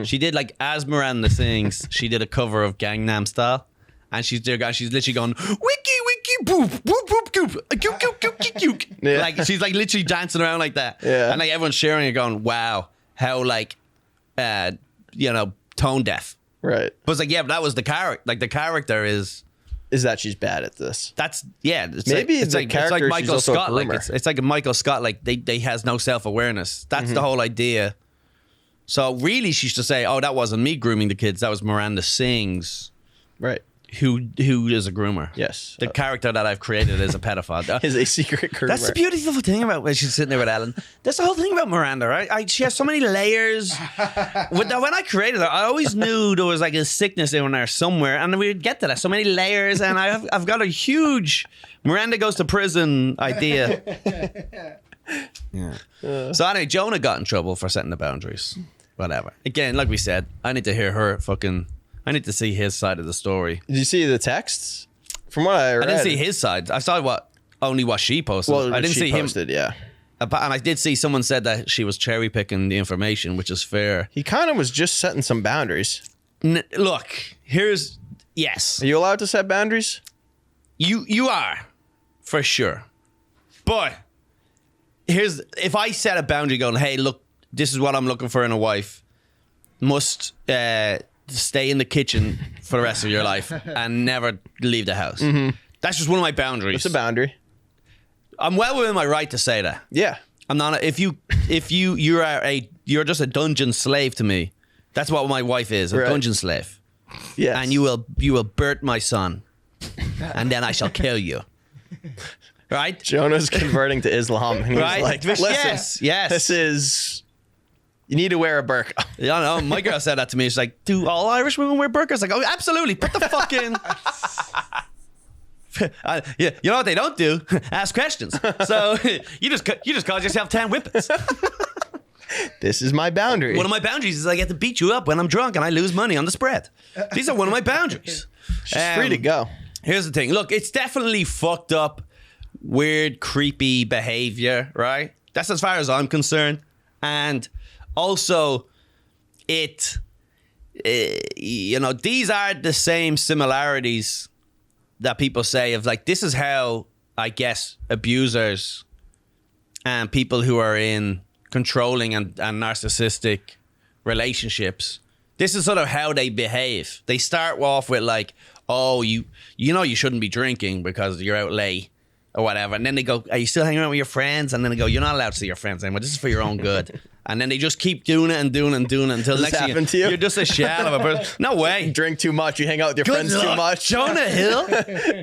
She did like as Miranda Sings. She did a cover of Gangnam Style, and she's literally going wiki boop boop boop goop goop goop goop goop. Yeah. Like she's like literally dancing around like that. Yeah. And like everyone's sharing it, going, "Wow, how like, tone deaf." Right. But it's like, but that was the character. Like the character is that she's bad at this. It's Maybe like, it's like character. It's like Michael she's also Scott. a Like groomer. it's like a Michael Scott. Like they has no self-awareness. That's the whole idea. So really, she should say, "Oh, that wasn't me grooming the kids. That was Miranda Sings, Right. who is a groomer." Yes. The character that I've created is a pedophile. Is a secret groomer. That's the beautiful thing about when she's sitting there with Ellen. That's the whole thing about Miranda, right? She has so many layers. When I created her, I always knew there was like a sickness in there somewhere, and we'd get to that. So many layers, and I've got a huge Miranda goes to prison idea. Yeah. So anyway, Jonah got in trouble for setting the boundaries. Whatever. Again, like we said, I need to hear I need to see his side of the story. Did you see the texts? From what I read, I didn't see his side. I saw only what she posted. Well, I didn't see him. posted, yeah. And I did see someone said that she was cherry picking the information, which is fair. He kind of was just setting some boundaries. Look, yes, Are you allowed to set boundaries? you are for sure. But if I set a boundary, going, hey, look, this is what I'm looking for in a wife, must stay in the kitchen for the rest of your life and never leave the house. Mm-hmm. That's just one of my boundaries. It's a boundary. I'm well within my right to say that. Yeah. I'm not. If you're just a dungeon slave to me. That's what my wife is, a Right. dungeon slave. Yes. And you will birth my son, and then I shall kill you. Right? Jonah's converting to Islam, and he's Right? like, "Listen, Yes. this is. You need to wear a burqa." Yeah, no, my girl said that to me. She's like, "Do all Irish women wear burqas?" Like, oh, absolutely. Put the fuck in. Yeah, you know what they don't do? Ask questions. So you just cause yourself 10 whippets. This is my boundary. One of my boundaries is I get to beat you up when I'm drunk and I lose money on the spread. These are one of my boundaries. She's free to go. Here's the thing. Look, it's definitely fucked up, weird, creepy behavior, right? That's as far as I'm concerned. And also, these are the same similarities that people say of like, this is how, I guess, abusers and people who are in controlling and narcissistic relationships, this is sort of how they behave. They start off with like, oh, you shouldn't be drinking because you're out late or whatever. And then they go, are you still hanging out with your friends? And then they go, you're not allowed to see your friends anymore. This is for your own good. And then they just keep doing it and doing it and doing it until Does this next happen thing to you? You're just a shell of a person. No way. You drink too much. You hang out with your Good friends too luck. much. Jonah Hill?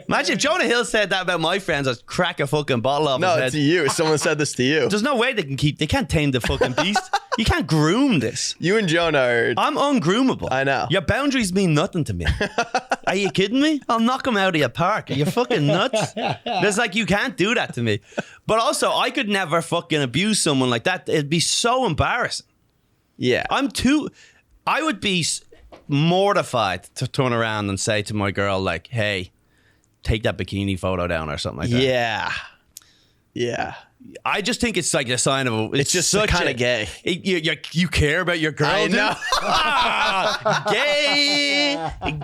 Imagine if Jonah Hill said that about my friends. I'd crack a fucking bottle off No, his it's head. you. Someone said this to you. There's no way they can't tame the fucking beast. You can't groom this. You and Jonah are. I'm ungroomable. I know. Your boundaries mean nothing to me. Are you kidding me? I'll knock them out of your park. Are you fucking nuts? There's like, you can't do that to me. But also, I could never fucking abuse someone like that. It'd be so embarrassing. Yeah. I would be mortified to turn around and say to my girl, like, hey, take that bikini photo down or something like that. Yeah. Yeah. I just think it's like a sign of It's just kind of gay. You care about your girl, I dude? know.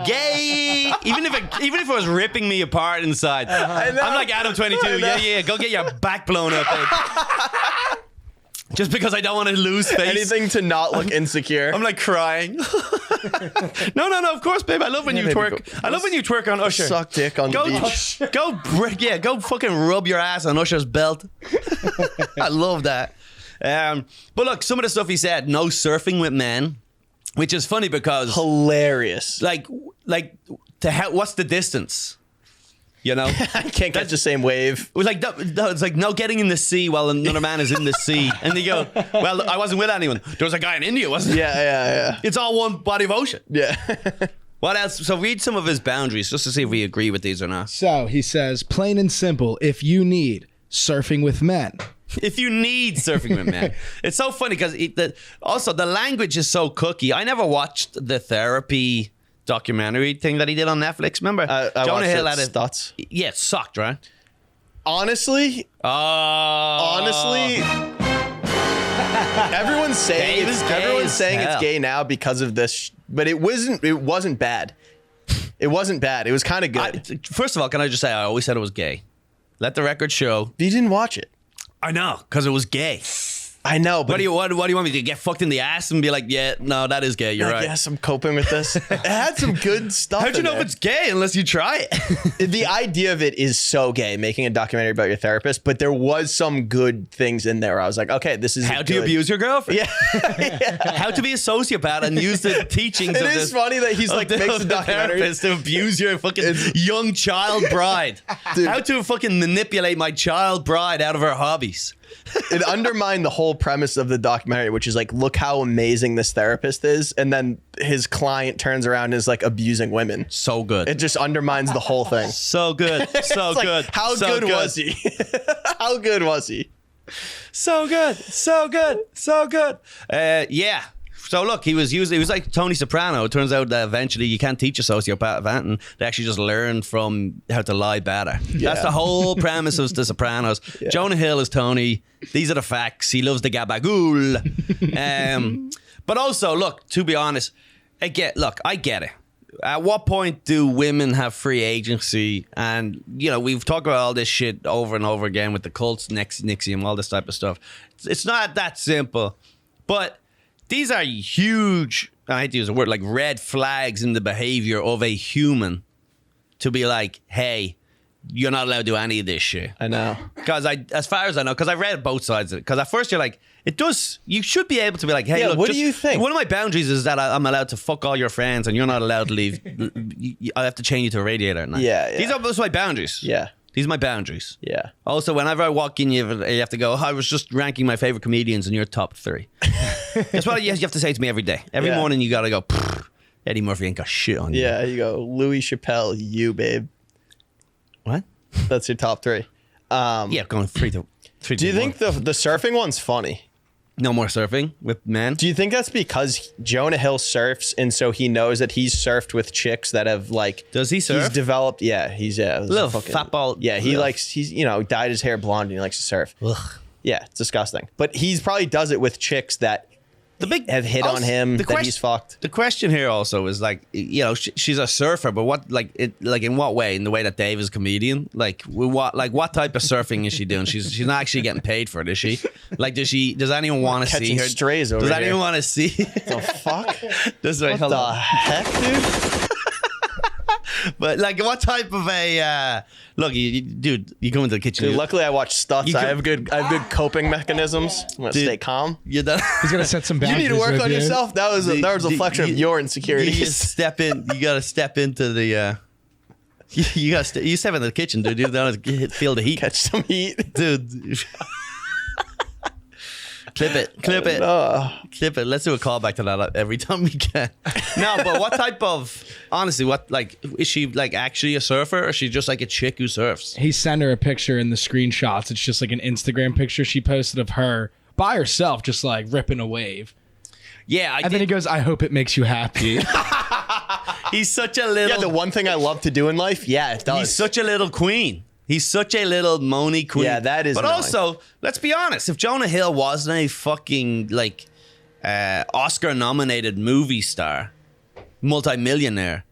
Gay. Even if it was ripping me apart inside, I'm like Adam 22. Yeah. Go get your back blown up, babe. Just because I don't want to lose face. Anything to not look insecure. I'm like crying. No. Of course, babe. I love when you twerk. I love when you twerk on Usher. Suck dick on the beach. Go fucking rub your ass on Usher's belt. I love that. But look, some of the stuff he said, no surfing with men, which is funny because Hilarious. what's the distance? You know, I can't catch the same wave. it was like it's like no getting in the sea while another man is in the sea, and they go, well, I wasn't with anyone. There was a guy in India, wasn't there? Yeah. It's all one body of ocean. Yeah. What else? So read some of his boundaries just to see if we agree with these or not. So he says, plain and simple, if you need surfing with men. If you need surfing with men. It's so funny because also the language is so cookie. I never watched the therapy documentary thing that he did on Netflix. Remember? I Jonah watched Hill it, had Stutz. Yeah, it sucked, right? Honestly, everyone's saying it's gay now because of this, but it wasn't bad. It wasn't bad. It was kind of good. First of all, can I just say I always said it was gay. Let the record show. You didn't watch it. I know, because it was gay. I know, but what do you want me to get fucked in the ass and be like, yeah, no, that is gay. You're right. Yes, I'm coping with this. It had some good stuff. How'd you know if it's gay unless you try it? The idea of it is so gay, making a documentary about your therapist, but there was some good things in there. Where I was like, okay, this is how to abuse your girlfriend. Yeah. How to be a sociopath and use the teachings. It is funny that he's like makes a documentary to abuse your fucking young child bride. Dude. How to fucking manipulate my child bride out of her hobbies. It undermined the whole premise of the documentary, which is like, look how amazing this therapist is, and then his client turns around and is like abusing women. So good. It just undermines the whole thing. So good. So good. Like, how good was he? How good was he? So good. So good. So good. Yeah. So look, he was like Tony Soprano. It turns out that eventually you can't teach a sociopath that, and they actually just learn from how to lie better. Yeah. That's the whole premise of The Sopranos. Yeah. Jonah Hill is Tony. These are the facts. He loves the gabagool. But also, look, to be honest, I get it. At what point do women have free agency? And, you know, we've talked about all this shit over and over again with the cults, NXIVM, all this type of stuff. It's not that simple. But these are huge, I hate to use the word, like red flags in the behavior of a human to be like, hey, you're not allowed to do any of this shit. I know. Because as far as I know, because I read both sides of it. Because at first you're like, you should be able to be like, hey, look, what do you think? One of my boundaries is that I'm allowed to fuck all your friends and you're not allowed to leave. I have to chain you to a radiator at night. Yeah. Those are my boundaries. Yeah. These are my boundaries. Yeah. Also, whenever I walk in, you have to go, I was just ranking my favorite comedians and you're top 3. That's what you have to say to me every day. Every morning you got to go, Eddie Murphy ain't got shit on you. Yeah, you go, Louis Chappelle, you, babe. What? That's your top 3. Yeah, going 3 to 3. Do you think the surfing one's funny? No more surfing with men? Do you think that's because Jonah Hill surfs and so he knows that he's surfed with chicks that have like... Does he surf? He's developed... Yeah, he's a little fat ball. Yeah, he's, you know, dyed his hair blonde and he likes to surf. Ugh. Yeah, it's disgusting. But he's probably does it with chicks that have hit on him, that he's fucked. The question here also is like, you know, she's a surfer, but what, like in what way? In the way that Dave is a comedian? Like what type of surfing is she doing? She's not actually getting paid for it, is she? Like, does anyone want to see her? Strays over does here. anyone want to see? The fuck? What the heck, dude? But like, what type of a look, dude? You go into the kitchen. Dude, luckily, I watch Stutz. I have good coping mechanisms. I'm gonna stay calm. You're done. He's gonna set some You boundaries. need to work on you. yourself. That was a reflection of your insecurities. You step in. You gotta step into the. You step into the kitchen, dude. You gotta feel the heat. Catch some heat, dude. Clip it. Clip it. Let's do a callback to that every time we can. No, but what type of, honestly, is she like actually a surfer or is she just like a chick who surfs? He sent her a picture in the screenshots. It's just like an Instagram picture she posted of her by herself, just like ripping a wave. Yeah. Then he goes, I hope it makes you happy. He's such a little. Yeah, the one thing I love to do in life. Yeah, it does. He's such a little queen. He's such a little moany queen. Yeah, that is. But annoying. Also, let's be honest. If Jonah Hill wasn't a fucking like Oscar-nominated movie star, multi-millionaire,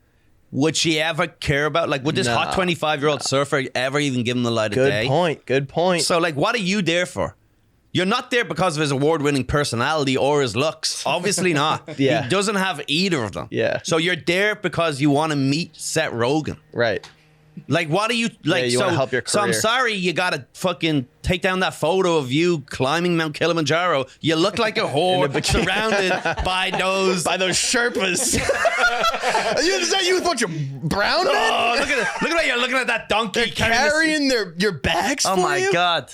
would she ever care about? Like, would this hot 25-year-old surfer ever even give him the light of day? Good point. So, like, what are you there for? You're not there because of his award-winning personality or his looks. Obviously not. Yeah. He doesn't have either of them. Yeah. So you're there because you want to meet Seth Rogen. Right. Like, what are you like? You want to help your career. So I'm sorry you got to fucking take down that photo of you climbing Mount Kilimanjaro. You look like a whore surrounded by those Sherpas. Is that you with a bunch of brown men? Oh, look at how you're looking at that donkey. They're carrying your bags. Oh for my you? God.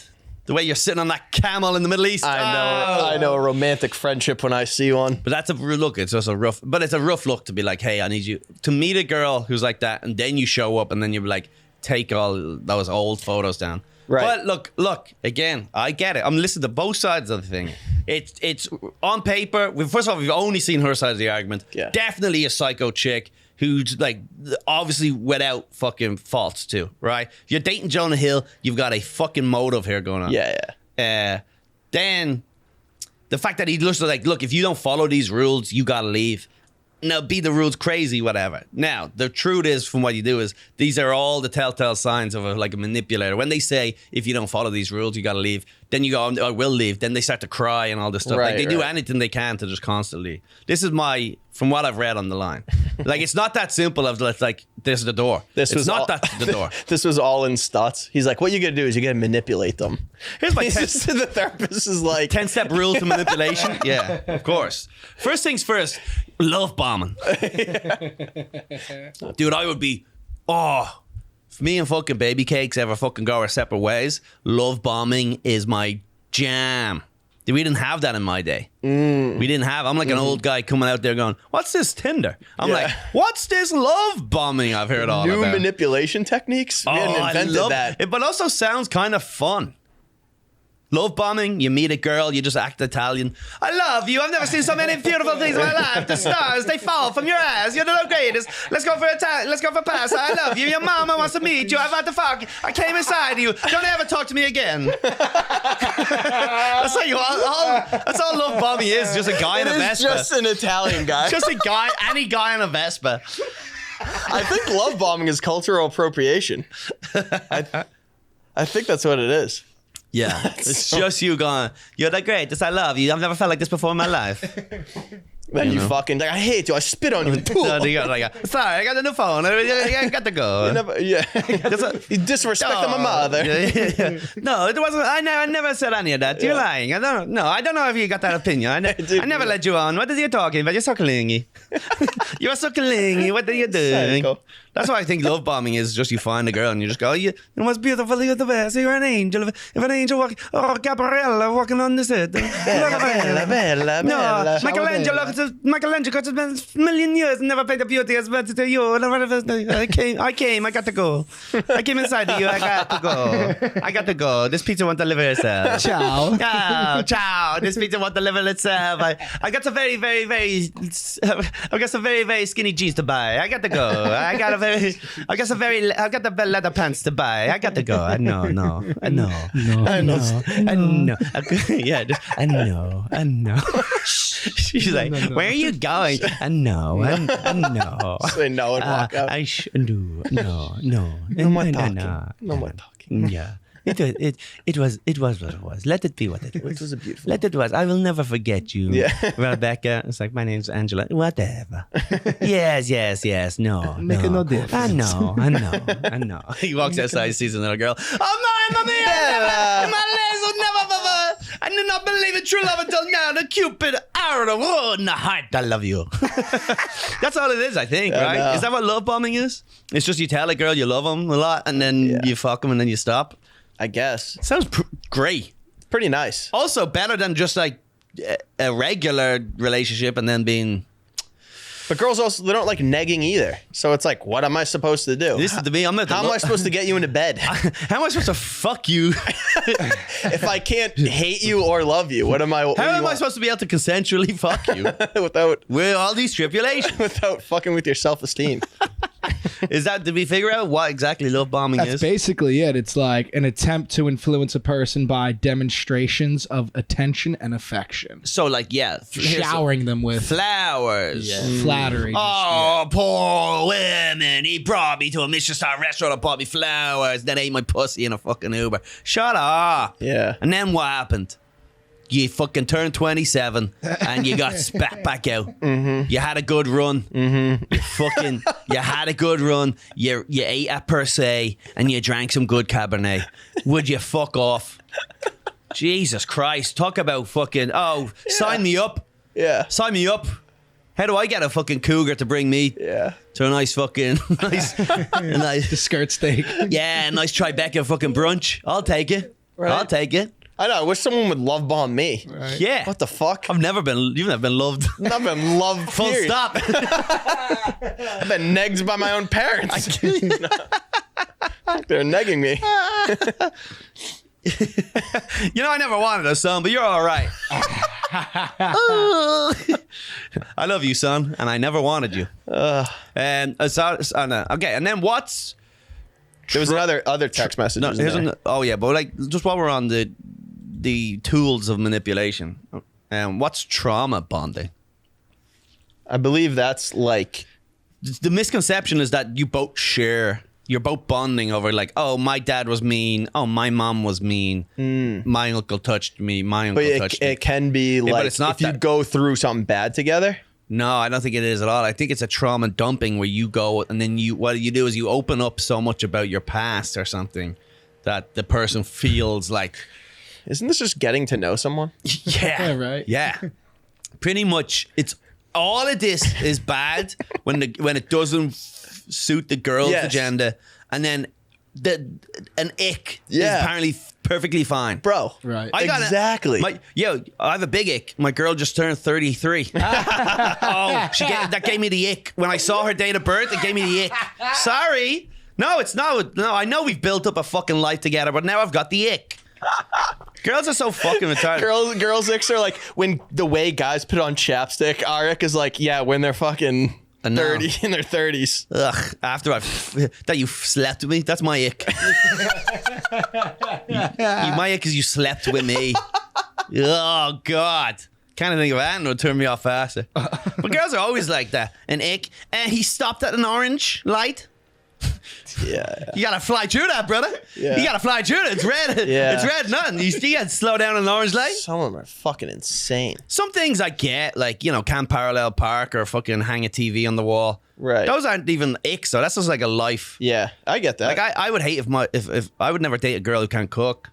The way you're sitting on that camel in the Middle East. I know a romantic friendship when I see one. But that's a look. It's just it's a rough look to be like, hey, I need you to meet a girl who's like that, and then you show up, and then you're like, take all those old photos down. Right. But look. Again, I get it. I'm listening to both sides of the thing. It's on paper. First of all, we've only seen her side of the argument. Yeah. Definitely a psycho chick who's like obviously without fucking faults too, right? If you're dating Jonah Hill, you've got a fucking motive here going on. Yeah. Then the fact that he looks like, look, if you don't follow these rules, you gotta leave. Now, be the rules crazy, whatever. Now, the truth is, from what you do is, these are all the telltale signs of a manipulator. When they say, if you don't follow these rules, you got to leave, then you go, I will leave. Then they start to cry and all this stuff. Right, like, they do anything they can to just constantly. This is from what I've read on the line. Like, it's not that simple of, like, this is the door. It's not the door. This was all in Stutz. He's like, what you got to do is you got to manipulate them. Here's my the therapist is like 10-step rule to manipulation. Yeah, of course. First things first, love bombing. Dude, I would be, if me and fucking baby cakes ever fucking go our separate ways, love bombing is my jam. Dude, we didn't have that in my day. We didn't have. I'm like an old guy coming out there going, what's this Tinder? I'm like, what's this love bombing I've heard all new about? manipulation techniques? We hadn't invented that. It, but also sounds kind of fun. Love bombing, you meet a girl, you just act Italian. I love you. I've never seen so many beautiful things in my life. The stars, they fall from your eyes. You're the greatest. Let's go for pasta. I love you. Your mama wants to meet you. I've had to fuck. I came inside you. Don't ever talk to me again. That's like that's all love bombing is. Just a guy in a Vespa. Just an Italian guy. Just a guy, any guy in a Vespa. I think love bombing is cultural appropriation. I think that's what it is. Yeah, it's just you going, you're the greatest, I love you. I've never felt like this before in my life. Then you fucking, like, I hate you, I spit on you. Sorry, I got a new phone. I got to go. You disrespected my mother. No, it wasn't. I never said any of that. You're lying. I don't know if you got that opinion. I never led you on. What are you talking about? You're so clingy. You're so clingy. What are you doing? That's why I think love bombing is just you find a girl and you just go, you're the most beautiful, you're the best, you're an angel. If an angel walking, Gabriella walking on the set. Bella. No, Michelangelo got to spend a million years and never paid the beauty as much to you. I came, I got to go. I came inside of you, I got to go. This pizza won't deliver itself. Ciao. This pizza won't deliver itself. I got some very, very, very, I got some very, very skinny jeans to buy. I got to go. I got the leather pants to buy. I got to go. I know. Yeah, I know. She's like, where are you going? I know. Say no and walk out. No more talking. Yeah. It was what it was. Let it be what it was. It was a beautiful. Let it was. I will never forget you, Rebecca. It's like, my name's Angela. Whatever. Yes. No. Make no difference. I know. He walks outside, sees another girl. Oh my legs will never. I did not believe in true love until now. The Cupid arrow in the heart. I love you. That's all it is, I think, right? No. Is that what love bombing is? It's just you tell a girl you love them a lot, and then you fuck them, and then you stop. I guess. Sounds great. Pretty nice. Also better than just like a regular relationship and then being... But girls also, they don't like negging either. So it's like, what am I supposed to do? Listen to me. How am I supposed to get you into bed? How am I supposed to fuck you? If I can't hate you or love you, what am I... How am I supposed to be able to consensually fuck you? With all these tribulations. Without fucking with your self-esteem. Is that, did we figure out what exactly love bombing is? That's basically it. It's like an attempt to influence a person by demonstrations of attention and affection. So like, showering them with flowers. Flattery. Oh, poor women. He brought me to a Michelin-star restaurant and bought me flowers. Then ate my pussy in a fucking Uber. Shut up. Yeah. And then what happened? You fucking turned 27 and you got spat back out. You had a good run. You had a good run. You ate a per se and you drank some good Cabernet. Would you fuck off? Jesus Christ. Talk about fucking, sign me up. Yeah. Sign me up. How do I get a fucking cougar to bring me to a nice fucking, the skirt steak? Yeah, a nice Tribeca fucking brunch. I'll take it. Right. I'll take it. I know. I wish someone would love bomb me. Right. Yeah. What the fuck? You've never been loved. I've never been loved. Full period. stop. I've been negged by my own parents. They're negging me. You know, I never wanted a son, but you're all right. I love you, son, and I never wanted you. And okay, and then what's there was other text messages. But like just while we're on the tools of manipulation, what's trauma bonding? I believe that's like the misconception is that you both share. You're both bonding over like, oh, my dad was mean. Oh, my mom was mean. My uncle touched me. My uncle touched me. It can be like but it's not if you go through something bad together. No, I don't think it is at all. I think it's a trauma dumping where you go and then what you do is you open up so much about your past or something that the person feels like. Isn't this just getting to know someone? Yeah. Right. Yeah. Pretty much. It's all of this is bad when it doesn't suit the girl's agenda, and then an ick is apparently perfectly fine, bro. Right? Exactly. I have a big ick. My girl just turned 33. That gave me the ick when I saw her date of birth. It gave me the ick. Sorry, no, it's not. No, I know we've built up a fucking life together, but now I've got the ick. Girls are so fucking retarded. Girls icks are like when the way guys put on chapstick. Our ick is like when they're fucking 30 in their 30s. Ugh, after that you slept with me, that's my ick. My ick is you slept with me. Oh God, can't think of that, it'll turn me off faster. But girls are always like that. An ick, and he stopped at an orange light. Yeah, you gotta fly through that, brother. Yeah. You gotta fly through it. It's red. Yeah. It's red. Nothing. You gotta slow down an orange light. Some of them are fucking insane. Some things I get, like can't parallel park or fucking hang a TV on the wall. Right. Those aren't even icks, though. That's just like a life. Yeah, I get that. Like I would hate if I would never date a girl who can't cook.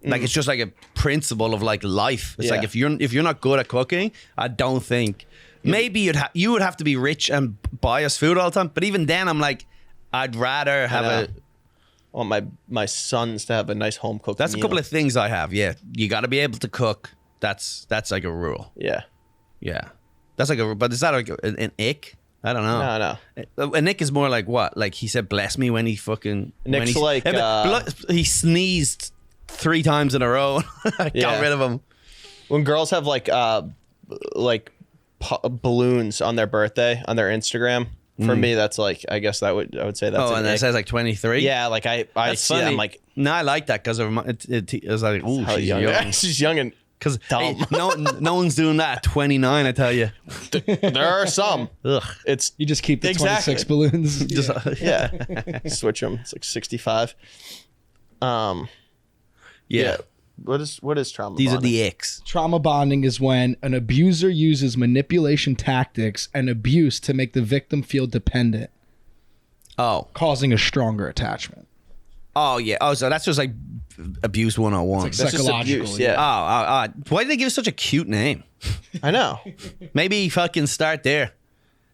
Like it's just like a principle of like life. It's like if you're not good at cooking, I don't think maybe you would have to be rich and buy us food all the time. But even then, I'm like, I'd rather have I want my sons to have a nice home cooked That's meal. a couple of things I have. Yeah, you got to be able to cook. That's like a rule. Yeah. That's like but is that like an ick? I don't know. No. A ick is more like what? Like he said, bless me when he fucking. Nick's like he sneezed 3 times in a row. Got rid of him. When girls have like balloons on their birthday on their Instagram. For me, that's like, I guess I would say that's. Oh, and it says like 23. Yeah, like I see that, I'm like, no, I like that because it was like, ooh, she's young. She's young and because dumb. no one's doing that at 29. I tell you, there are some. Ugh, you just keep the 26 balloons. Yeah. Switch them. It's like 65. Yeah. What is trauma? These bonding? are the icks. Trauma bonding is when an abuser uses manipulation tactics and abuse to make the victim feel dependent, causing a stronger attachment. Oh yeah. Oh, so that's just like abuse 101. It's like psychological. Abuse, yeah. Why did they give it such a cute name? I know. Maybe fucking start there.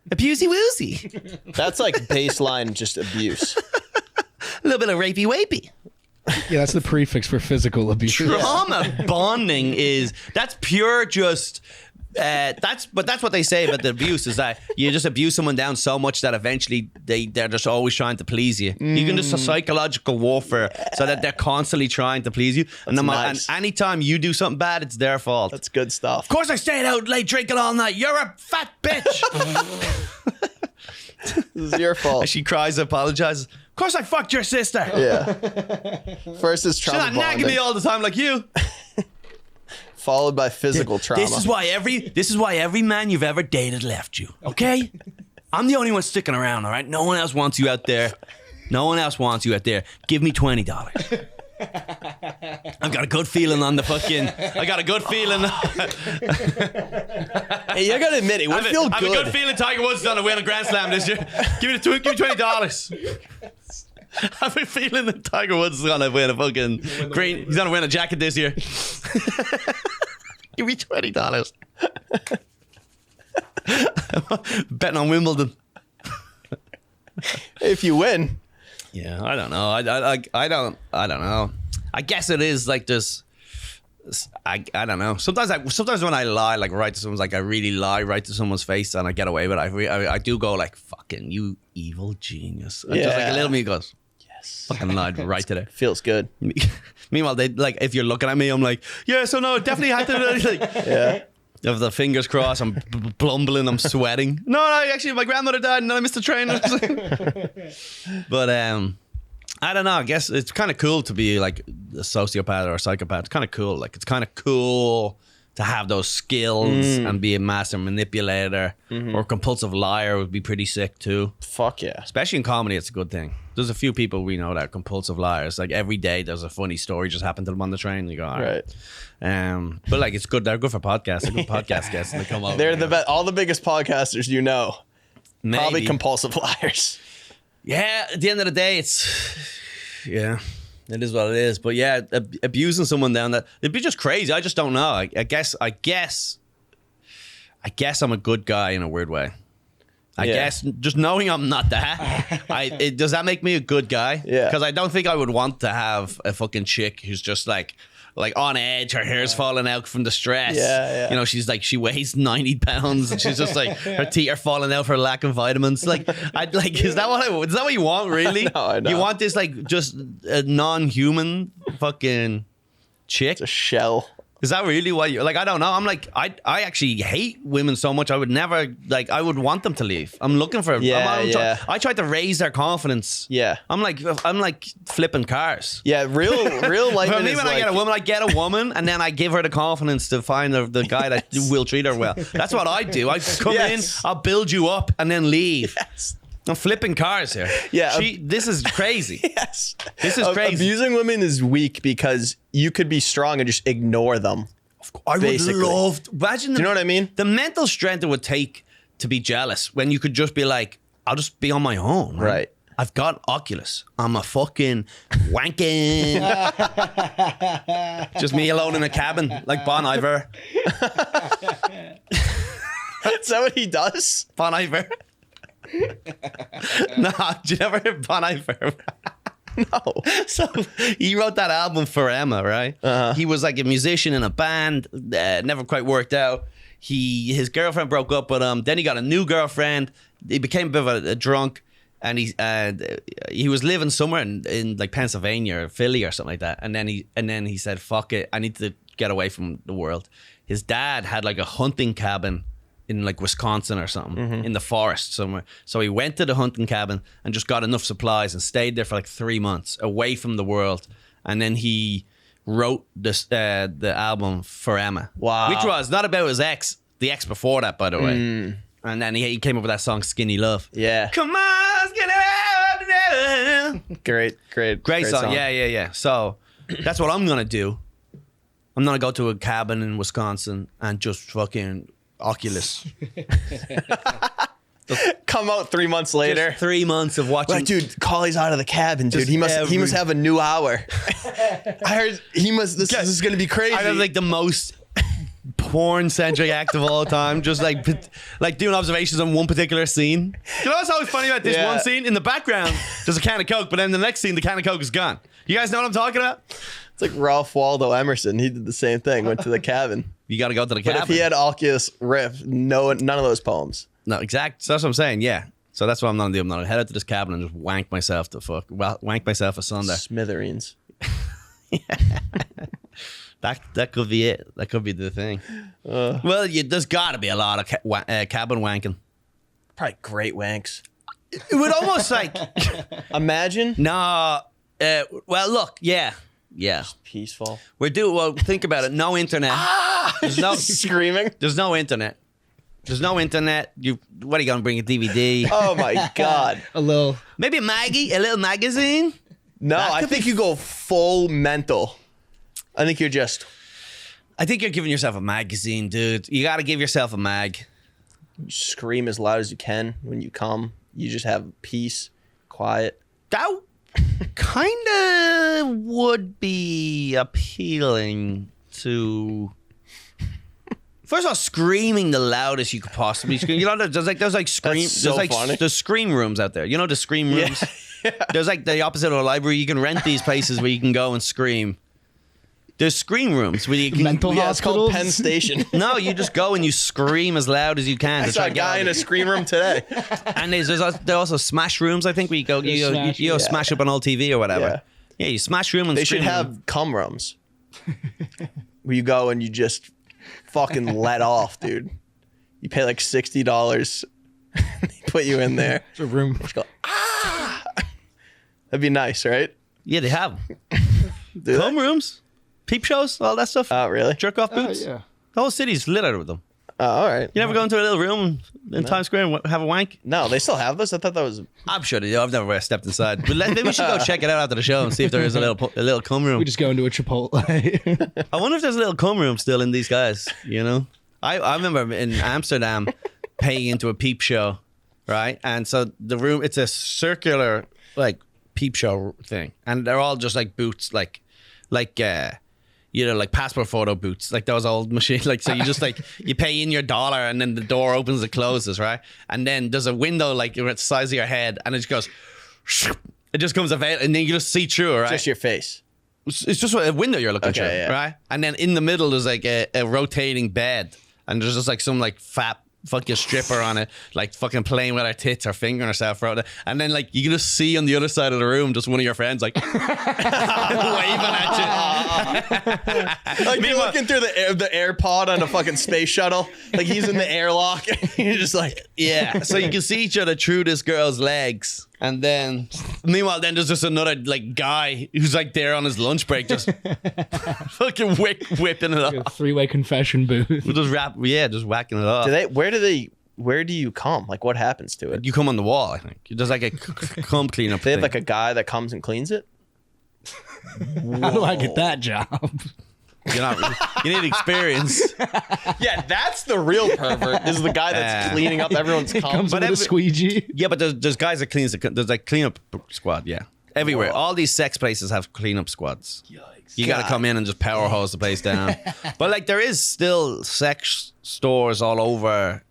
Abusey woozy. That's like baseline just abuse. A little bit of rapey wapey. Yeah, that's the prefix for physical abuse. Trauma bonding that's pure just that's what they say about the abuse is that you just abuse someone down so much that eventually they're just always trying to please you. You can just a psychological warfare so that they're constantly trying to please you. And anytime you do something bad, it's their fault. That's good stuff. Of course I stayed out late drinking all night. You're a fat bitch. This is your fault. And she cries, apologizes. Of course I fucked your sister. Yeah. First is trauma She's not nagging me all the time like you. Followed by physical trauma. This is why every man you've ever dated left you. Okay? I'm the only one sticking around, all right? No one else wants you out there. Give me $20. I've got a good feeling on the fucking. I got a good feeling. Hey, you gotta admit it would feel good. I have a good feeling Tiger Woods is gonna win a Grand Slam this year. Give me $20. I have a feeling that Tiger Woods is gonna win a fucking green. He's gonna win a jacket this year. Give me $20. Betting on Wimbledon. If you win. Yeah, I don't know. I don't know. I guess it is like this. I don't know. Sometimes when I lie, like right to someone's, like I really lie right to someone's face and I get away with it. I do go like, "Fucking you, evil genius." And just like a little me goes, Yes. Fucking lied right to there. Feels good. Meanwhile, they like if you're looking at me, I'm like, yeah, so no, definitely had to like, Yeah. Have the fingers crossed, I'm blumbling, I'm sweating. No, actually my grandmother died and I missed the train. But I don't know, I guess it's kind of cool to be like a sociopath or a psychopath. It's kind of cool. Like it's kind of cool to have those skills and be a master manipulator or compulsive liar would be pretty sick too. Fuck yeah. Especially in comedy, it's a good thing. There's a few people we know that are compulsive liars. Like every day there's a funny story just happened to them on the train. You go, all right. But like it's good. They're good for podcasts. They're good podcast guests. And they come over. They're the best. All the biggest podcasters you know. Maybe. Probably compulsive liars. Yeah. At the end of the day, it's it is what it is. But yeah, abusing someone down that it'd be just crazy. I just don't know. I guess I'm a good guy in a weird way. I guess just knowing I'm not that, does that make me a good guy? Yeah. Because I don't think I would want to have a fucking chick who's just like on edge, her hair's falling out from the stress. Yeah. You know, she's like, she weighs 90 pounds and she's just like, her teeth are falling out for lack of vitamins. Like, is that what you want, really? No, I know. You want this, like, just a non-human fucking chick? It's a shell. Is that really what you like? I don't know. I'm like, I actually hate women so much. I would never like. I would want them to leave. I'm looking for. I tried to raise their confidence. Yeah. I'm like flipping cars. Yeah. Real life. For me, when I get a woman, and then I give her the confidence to find the guy that will treat her well. That's what I do. I come in, I'll build you up, and then leave. Yes. I'm flipping cars here. Yeah. This is crazy. Yes. This is crazy. Abusing women is weak because you could be strong and just ignore them. I would love to, imagine Do you know what I mean? The mental strength it would take to be jealous when you could just be like, I'll just be on my own. Right. I've got Oculus. I'm a fucking wanking. Just me alone in a cabin like Bon Iver. Is that what he does? Bon Iver. Nah, did you ever hear Bon Iver? No. So he wrote that album for Emma, right? He was like a musician in a band, never quite worked out. His girlfriend broke up with him. Then he got a new girlfriend. He became a bit of a drunk, and he was living somewhere in like Pennsylvania or Philly or something like that. And then he said, "Fuck it, I need to get away from the world." His dad had like a hunting cabin in like Wisconsin or something, in the forest somewhere. So he went to the hunting cabin and just got enough supplies and stayed there for like 3 months away from the world. And then he wrote the album for Emma. Wow. Which was not about his ex, the ex before that, by the way. And then he came up with that song, Skinny Love. Yeah. Come on, Skinny Love. Great song. Yeah. So that's what I'm going to do. I'm going to go to a cabin in Wisconsin and just fucking Oculus. Come out 3 months later. Just 3 months of watching. Like, dude, Collie's out of the cabin, dude. He must have a new hour. I heard this is gonna be crazy. I was like the most porn-centric act of all time. Just like doing observations on one particular scene. You know what's always funny about this one scene? In the background, there's a can of Coke, but then the next scene, the can of Coke is gone. You guys know what I'm talking about? It's like Ralph Waldo Emerson. He did the same thing. Went to the cabin. You got to go to the cabin. But if he had Oculus Rift, none of those poems. No, exact. So that's what I'm saying. Yeah. So that's what I'm gonna do. I'm gonna head out to this cabin and just wank myself a Sunday. Smithereens. That could be it. That could be the thing. Well, there's got to be a lot of cabin wanking. Probably great wanks. It would almost like imagine. No. Well, look. Yeah. Just peaceful. Think about it. No internet. There's no screaming. There's no internet. What are you gonna bring, a DVD? Oh my god. Maybe a little magazine. No, I think you go full mental. I think you're giving yourself a magazine, dude. You got to give yourself a mag. You scream as loud as you can when you come. You just have peace, quiet. That kind of would be appealing to. First of all, screaming the loudest you could possibly scream. You know, there's scream. There's scream rooms out there. You know the scream rooms. Yeah. There's like the opposite of a library. You can rent these places where you can go and scream. There's scream rooms where you can... Mental It's called hospitals? Penn Station. No, you just go and you scream as loud as you can. I to saw try a to get guy out in of a scream room today. And there are also smash rooms, I think, where you go, you go smash up an old TV or whatever. Yeah, you smash room and They should scream have room. cum rooms where you go and you just fucking let off, dude. You pay like $60. They put you in there. It's a room. Just go, ah! That'd be nice, right? Yeah, they have. Do Cum they? rooms, peep shows, all that stuff. Oh, really? Jerk off boots. Yeah. The whole city's littered with them. Oh, all right. You never go into a little room in Times Square and have a wank? No, they still have this? I thought that was... I'm sure they do. I've never stepped inside. But maybe we should go check it out after the show and see if there is a little cum room. We just go into a Chipotle. I wonder if there's a little cum room still in these guys, you know? I remember in Amsterdam paying into a peep show, right? And so the room, it's a circular, like, peep show thing. And they're all just like boots, like passport photo boots, like those old machines. Like, so you just like, you pay in your dollar and then the door opens and closes, right? And then there's a window like the size of your head and it just goes, it just comes available and then you just see through, right? Just your face. It's just a window you're looking through, yeah. right? And then in the middle there's like a rotating bed and there's just like some like fat fucking stripper on it, like fucking playing with her tits or fingering herself out. And then like you can just see on the other side of the room just one of your friends like waving at you. Like you're looking through the AirPod on a fucking space shuttle. Like he's in the airlock. You're just like, yeah. So you can see each other through this girl's legs. And then, meanwhile, then there's just another like guy who's like there on his lunch break, just fucking whipping it A off. three-way confession booth. Just whacking it off. where do you come? Like what happens to it? You come on the wall, I think. There's like a cum cleanup They have thing. like a guy that comes and cleans it? How do I get that job? You need experience. Yeah, that's the real pervert, is the guy that's cleaning up everyone's cum. Comes with a squeegee. Yeah, but there's guys that cleans there's like cleanup squad, yeah. Everywhere. All these sex places have cleanup squads. Yikes. You got to come in and just power hose the place down. But like there is still sex stores all over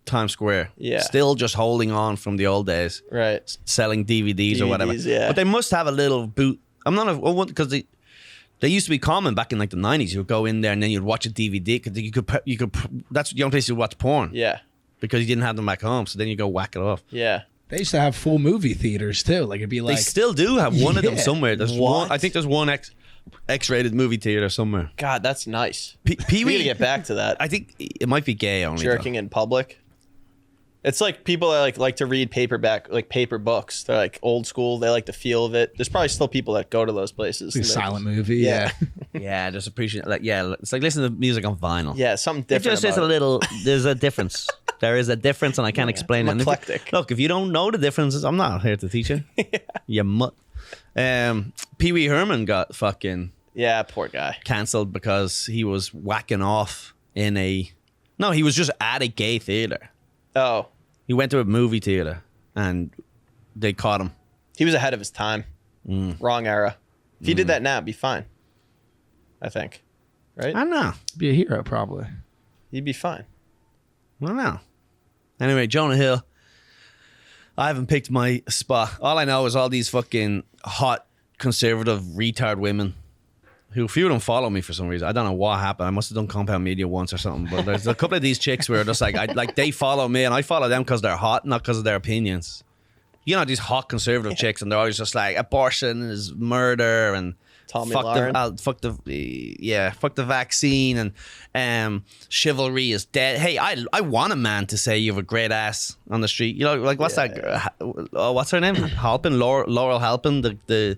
Times Square. Yeah. Still just holding on from the old days. Right. Selling DVDs or whatever. Yeah. But they must have a little boot. I'm not because they used to be common back in like the 90s. You would go in there and then you'd watch a DVD because you could. That's the only place you'd watch porn. Yeah. Because you didn't have them back home. So then you go whack it off. Yeah. They used to have full movie theaters too. Like it'd be like They still do have one of them Yeah. somewhere. There's What? one. I think there's one X-rated movie theater somewhere. God, that's nice. Pee We Wee. need to get back to that. I think it might be gay only. though. Jerking in public. It's like people that like to read paper books. They're like old school. They like the feel of it. There's probably still people that go to those places. a and they're- silent movie. Yeah. Yeah. Yeah, just appreciate it's like listening to music on vinyl. Yeah, something It different. just is about a it. little. There's a difference. There is a difference, and I can't explain I'm it. eclectic. Look, if you don't know the differences, I'm not here to teach you. You mutt. Pee Wee Herman got fucking Yeah, poor guy. cancelled because he was whacking off in a. No, he was just at a gay theater. Oh, He went to a movie theater, and they caught him. he was ahead of his time. Wrong era. If he did that now, it'd be fine. I think. Right? I don't know. Be a hero probably. He'd be fine. I don't know. Anyway, Jonah Hill. I haven't picked my spot. All I know is all these fucking hot conservative retard women who, a few of them follow me for some reason. I don't know what happened. I must have done compound media once or something. But there's a couple of these chicks where just like they follow me and I follow them because they're hot, not because of their opinions. You know, these hot conservative chicks and they're always just like abortion is murder and Tommy fuck Lauren. fuck the vaccine and chivalry is dead. Hey, I want a man to say you have a great ass on the street. You know, like what's that? What's her name? Halpin, Laurel Halpin, the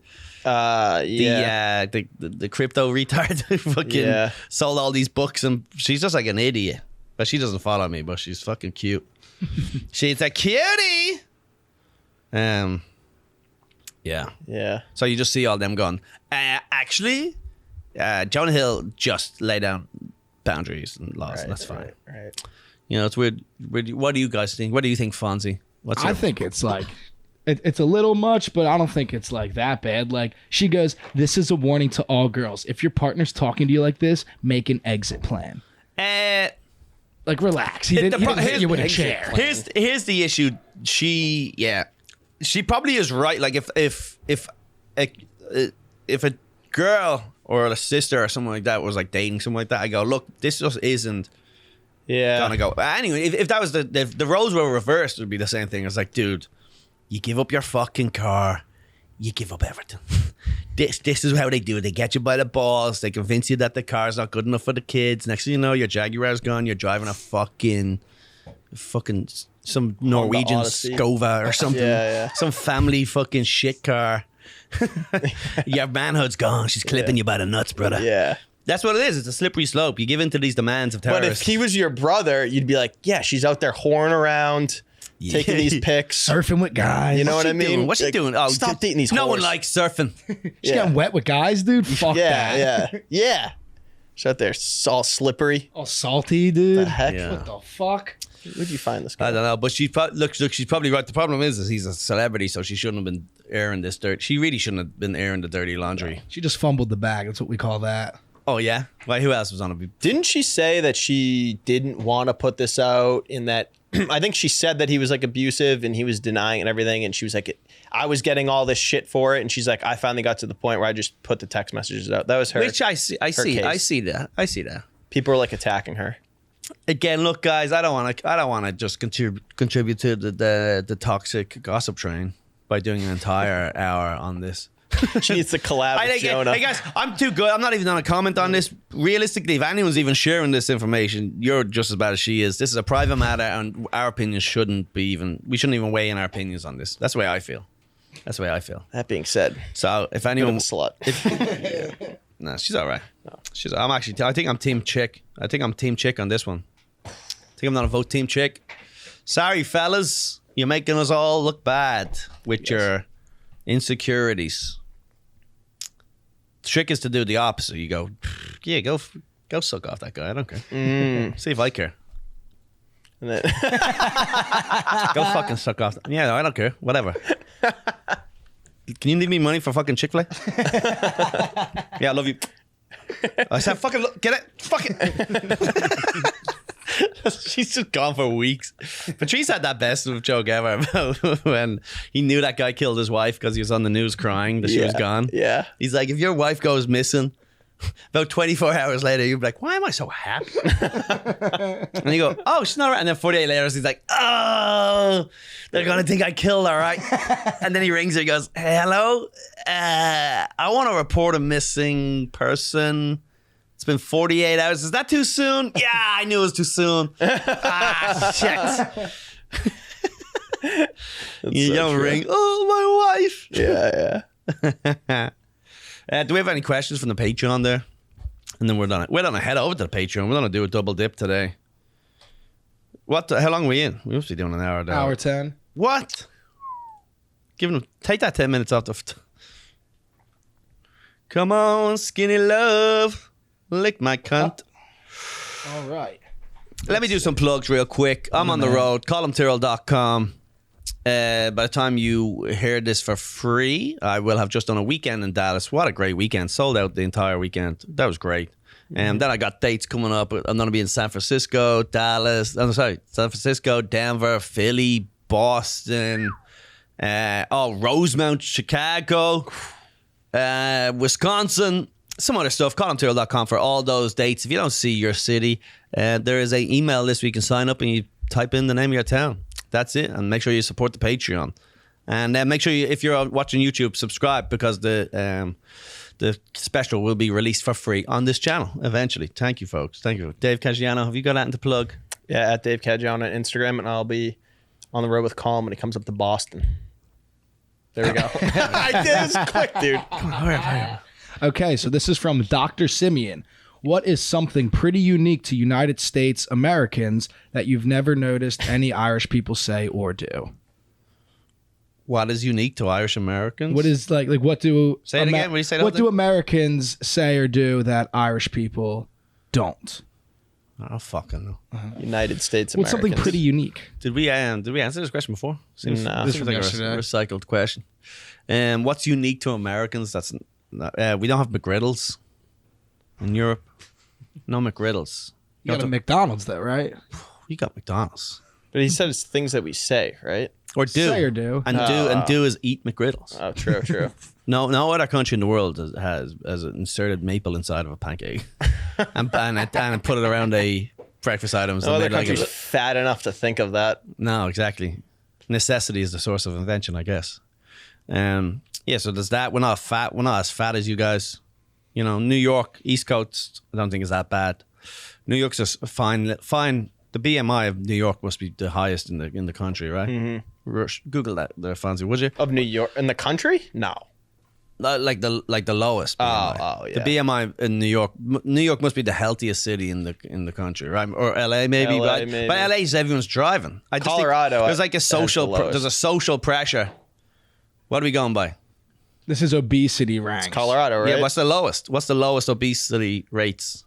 crypto retard who fucking sold all these books and she's just like an idiot. But she doesn't follow me, but she's fucking cute. She's a cutie. Yeah. So you just see all them going, actually, Jonah Hill just lay down boundaries and laws, and that's fine. Right. You know, it's weird. What do you guys think? What do you think, Fonzie? I think it's like it's a little much, but I don't think it's like that bad. Like she goes, "This is a warning to all girls. If your partner's talking to you like this, make an exit plan. Like relax. He didn't hit you with a chair. Here's the issue. She probably is right. Like if a girl or a sister or something like that was like dating something like that, I go, look, this just isn't gonna go. Anyway, if that was if the roles were reversed, it would be the same thing. It's like, dude, you give up your fucking car, you give up everything. This is how they do it. They get you by the balls. They convince you that the car's not good enough for the kids. Next thing you know, your Jaguar's gone. You're driving a fucking some Norwegian Skova or something. Some family fucking shit car. Your manhood's gone. She's clipping you by the nuts, brother. Yeah. That's what it is. It's a slippery slope. You give in to these demands of terrorists. But if he was your brother, you'd be like, yeah, she's out there whoring around, taking these pics. Surfing with guys. You know what I mean? What's she doing? Oh, stop dating these No whores. one likes surfing. She's getting wet with guys, dude? Fuck that. Yeah. She's out there all slippery. All salty, dude. The heck? Yeah. What the fuck? Where'd you find this guy? I don't know, but she's probably right. The problem is he's a celebrity, so she shouldn't have been airing this dirt. She really shouldn't have been airing the dirty laundry. She just fumbled the bag. That's what we call that. Oh, yeah? Why, who else was on it? Didn't she say that she didn't want to put this out in that... I think she said that he was like abusive and he was denying and everything. And she was like, I was getting all this shit for it. And she's like, I finally got to the point where I just put the text messages out. That was her. Which I see that. People were like attacking her. Again, look, guys, I don't want to just contribute to the toxic gossip train by doing an entire hour on this. She needs to collab with Jonah. Hey guys, I'm too good. I'm not even going to comment on this. Realistically, if anyone's even sharing this information, you're just as bad as she is. This is a private matter, and our opinions shouldn't be even. We shouldn't even weigh in our opinions on this. That's the way I feel. That being said, so if anyone, slut. Nah, she's all right. No. I think I'm team chick. I think I'm team chick on this one. I think I'm not a vote team chick. Sorry, fellas, you're making us all look bad with your insecurities. The trick is to do the opposite. You go, yeah, go suck off that guy. I don't care. See if I care. And then Go fucking suck off. Yeah, no, I don't care. Whatever. Can you leave me money for fucking Chick-fil-A? Yeah, I love you. I said, fucking look, get it? Fuck it. She's just gone for weeks. Patrice had that best of joke ever about when he knew that guy killed his wife because he was on the news crying that she was gone. Yeah. He's like, if your wife goes missing, about 24 hours later, you'd be like, why am I so happy? And you go, oh, she's not right. And then 48 later, he's like, oh, they're going to think I killed her, right? And then he rings her, he goes, hey, hello? I want to report a missing person. It's been 48 hours. Is that too soon? Yeah, I knew it was too soon. Shit. You don't ring. Oh, my wife. yeah. Do we have any questions from the Patreon there? And then we're done. We're going to head over to the Patreon. We're going to do a double dip today. How long are we in? We must be doing an hour. Hour 10. What? Take that 10 minutes off the... Come on, skinny love. Lick my cunt. All right. Let me do some plugs real quick. I'm on the road. ColumTyrrell.com. By the time you hear this for free, I will have just done a weekend in Dallas. What a great weekend. Sold out the entire weekend. That was great. And then I got dates coming up. I'm going to be in San Francisco, San Francisco, Denver, Philly, Boston, Rosemount, Chicago, Wisconsin, some other stuff. ColumTyrrell.com for all those dates. If you don't see your city, there is an email list where you can sign up and you type in the name of your town. That's it. And make sure you support the Patreon. And then make sure you, if you're watching YouTube, subscribe because the special will be released for free on this channel eventually. Thank you, folks. Thank you. Dave Caggiano, have you got anything to plug? Yeah, at Dave Caggiano on Instagram, and I'll be on the road with Colum when he comes up to Boston. There we go. I did this quick, dude. Come on, hurry up. Okay, so this is from Dr. Simeon. What is something pretty unique to United States Americans that you've never noticed any Irish people say or do? What is unique to Irish Americans? What is like what do say it again? What do you say? What do Americans say or do that Irish people don't? I don't fucking know. United States What's Americans. something pretty unique? Did we answer this question before? No. This seems like a recycled question. What's unique to Americans? That's we don't have McGriddles in Europe. No McGriddles. You got a McDonald's though, right? You got McDonald's. But he said it's things that we say, right? Or do. Say or do. And do is eat McGriddles. Oh, true. No other country in the world has inserted maple inside of a pancake and put it around a breakfast item. No other country's fat enough to think of that. No, exactly. Necessity is the source of invention, I guess. So there's that. We're not as fat as you guys. You know, New York, East Coast, I don't think is that bad. New York's just fine. The BMI of New York must be the highest in the country, right? Mm-hmm. Google that there, Fonzie, would you? Of New York in the country? No. Like the lowest BMI. Oh, yeah. The BMI in New York must be the healthiest city in the country, right? Or LA maybe. But LA's everyone's driving. Colorado. There's like a social pressure. What are we going by? This is obesity ranks. It's Colorado, right? Yeah. What's the lowest? What's the lowest obesity rates?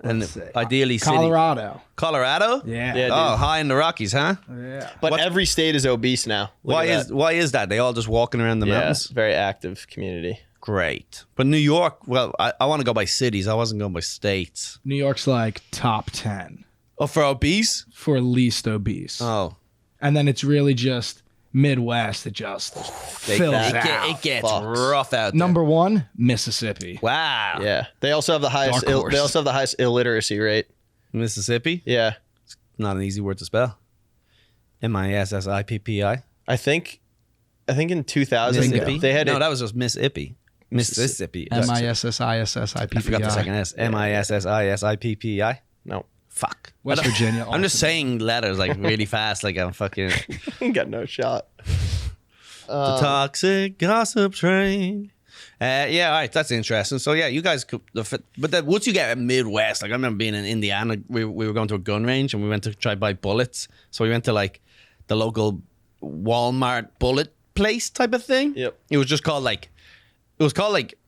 Let's see. Ideally, Colorado. Colorado? Yeah. Yeah, Oh, dude. high in the Rockies, huh? Yeah. But every state is obese now. Why is that? They all just walking around the mountains? Very active community. Great. But New York, well, I want to go by cities. I wasn't going by states. New York's like top 10 Oh, for obese? for least obese. Oh. And then it's really just Midwest. It just fills out. It gets Fucks. rough out there. Number 1, Mississippi. Wow. Yeah. They also have the highest Dark horse. they also have the highest illiteracy rate. Mississippi? Yeah. Not an easy word to spell. Mississippi. I think in 2000 Mississippi? they had No, that was just Mississippi. Mississippi. I forgot the Mississippi. second S. Mississippi. No. Fuck. West Virginia. I'm just saying letters like really fast, like I'm fucking Got no shot. the toxic gossip train. Yeah, all right, that's interesting. So yeah, you guys could, but then once you get Midwest, like I remember being in Indiana, we were going to a gun range and we went to try to buy bullets. So we went to like the local Walmart bullet place type of thing. Yep. It was just called like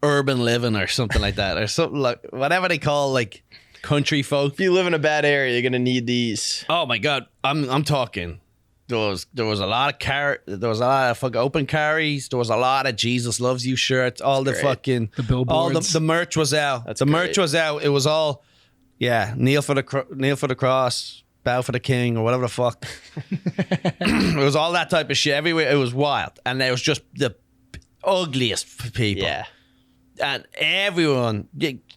urban living or something like that, or something like whatever they call like country folk. If you live in a bad area, you're gonna need these. Oh my god, I'm talking. There was a lot of fucking open carries. There was a lot of Jesus loves you shirts. All the Great. fucking The billboards. All the merch was out. That's the great. merch was out. It was all, yeah, kneel for the cross, bow for the king, or whatever the fuck. It was all that type of shit everywhere. It was wild, and it was just the ugliest people. Yeah. And everyone,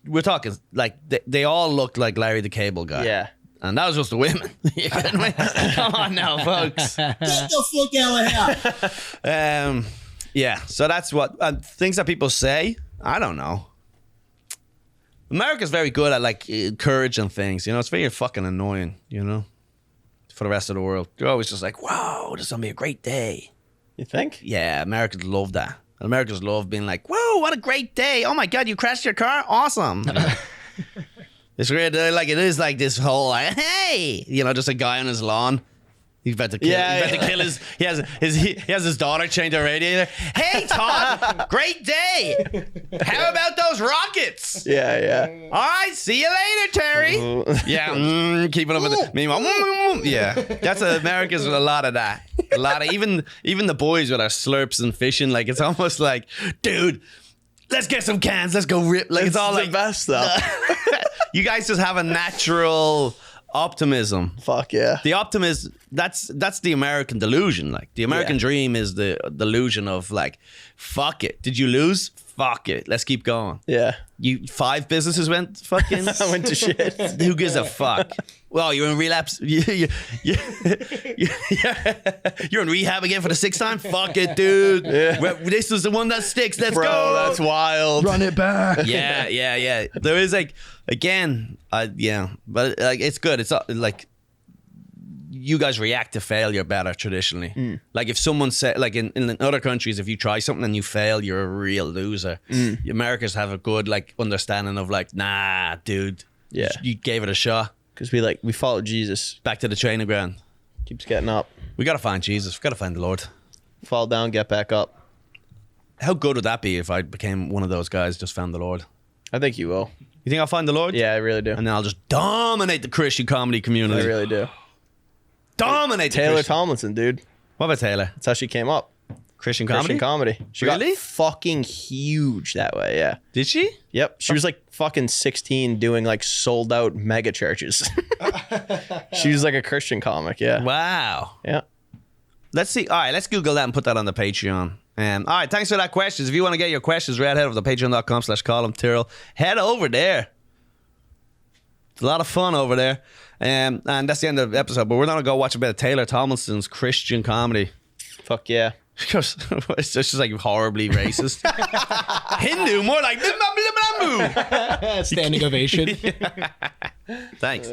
we're talking like they all looked like Larry the Cable Guy. Yeah. And that was just the women. You kidding me? Come on now, folks. Get the fuck out of here. Yeah, so that's what things that people say. I don't know. America's very good at like encouraging things. You know, it's very fucking annoying. You know, for the rest of the world, they're always just like, "Whoa, this is gonna be a great day." You think? Yeah, Americans love that. Americans love being like, "Whoa, what a great day! Oh my god, you crashed your car? Awesome!" It's weird. Like it is like this whole like, hey, you know, just a guy on his lawn. He's about to kill. Kill his. He has his daughter change the radiator. Hey, Todd, great day. How about those rockets? Yeah. All right, see you later, Terry. Yeah, keeping up with it. Meanwhile, yeah, that's America's a lot of that. A lot of even the boys with our slurps and fishing. Like it's almost like, dude, let's get some cans. Let's go rip. Like it's all the like best though. You guys just have a natural optimism. Fuck yeah. The optimism, that's the American delusion. Like the American dream is the delusion of like, fuck it. Did you lose? Fuck it. Let's keep going. Yeah. 5 businesses went fucking. I went to shit. Who gives a fuck? Well, you're in relapse. You're in rehab again for the 6th time? Fuck it, dude. Yeah. This is the one that sticks. Let's Bro, go. that's wild. Run it back. Yeah. There is like, again, but like it's good. It's like you guys react to failure better traditionally. Like if someone said, like in other countries, if you try something and you fail, you're a real loser. Americans have a good like understanding of like, nah, dude. Yeah. You gave it a shot. Because we follow Jesus. Back to the training ground. Keeps getting up. We got to find Jesus. We got to find the Lord. Fall down, get back up. How good would that be if I became one of those guys, just found the Lord? I think you will. You think I'll find the Lord? Yeah, I really do. And then I'll just dominate the Christian comedy community. I really do. Dominate the Taylor Christian. Tomlinson, dude. What about Taylor? That's how she came up. Christian comedy? Christian comedy. She Really? got fucking huge that way, yeah. Did she? Yep. She was like fucking 16 doing like sold out mega churches. She was like a Christian comic, yeah. Wow. Yeah. Let's see. All right, let's Google that and put that on the Patreon. All right, thanks for that questions. If you want to get your questions read, head over to patreon.com/Colum Tyrrell. Head over there. It's a lot of fun over there. And that's the end of the episode. But we're going to go watch a bit of Taylor Tomlinson's Christian comedy. Fuck yeah. Because it's just like horribly racist. Hindu, more like... Standing ovation. Thanks.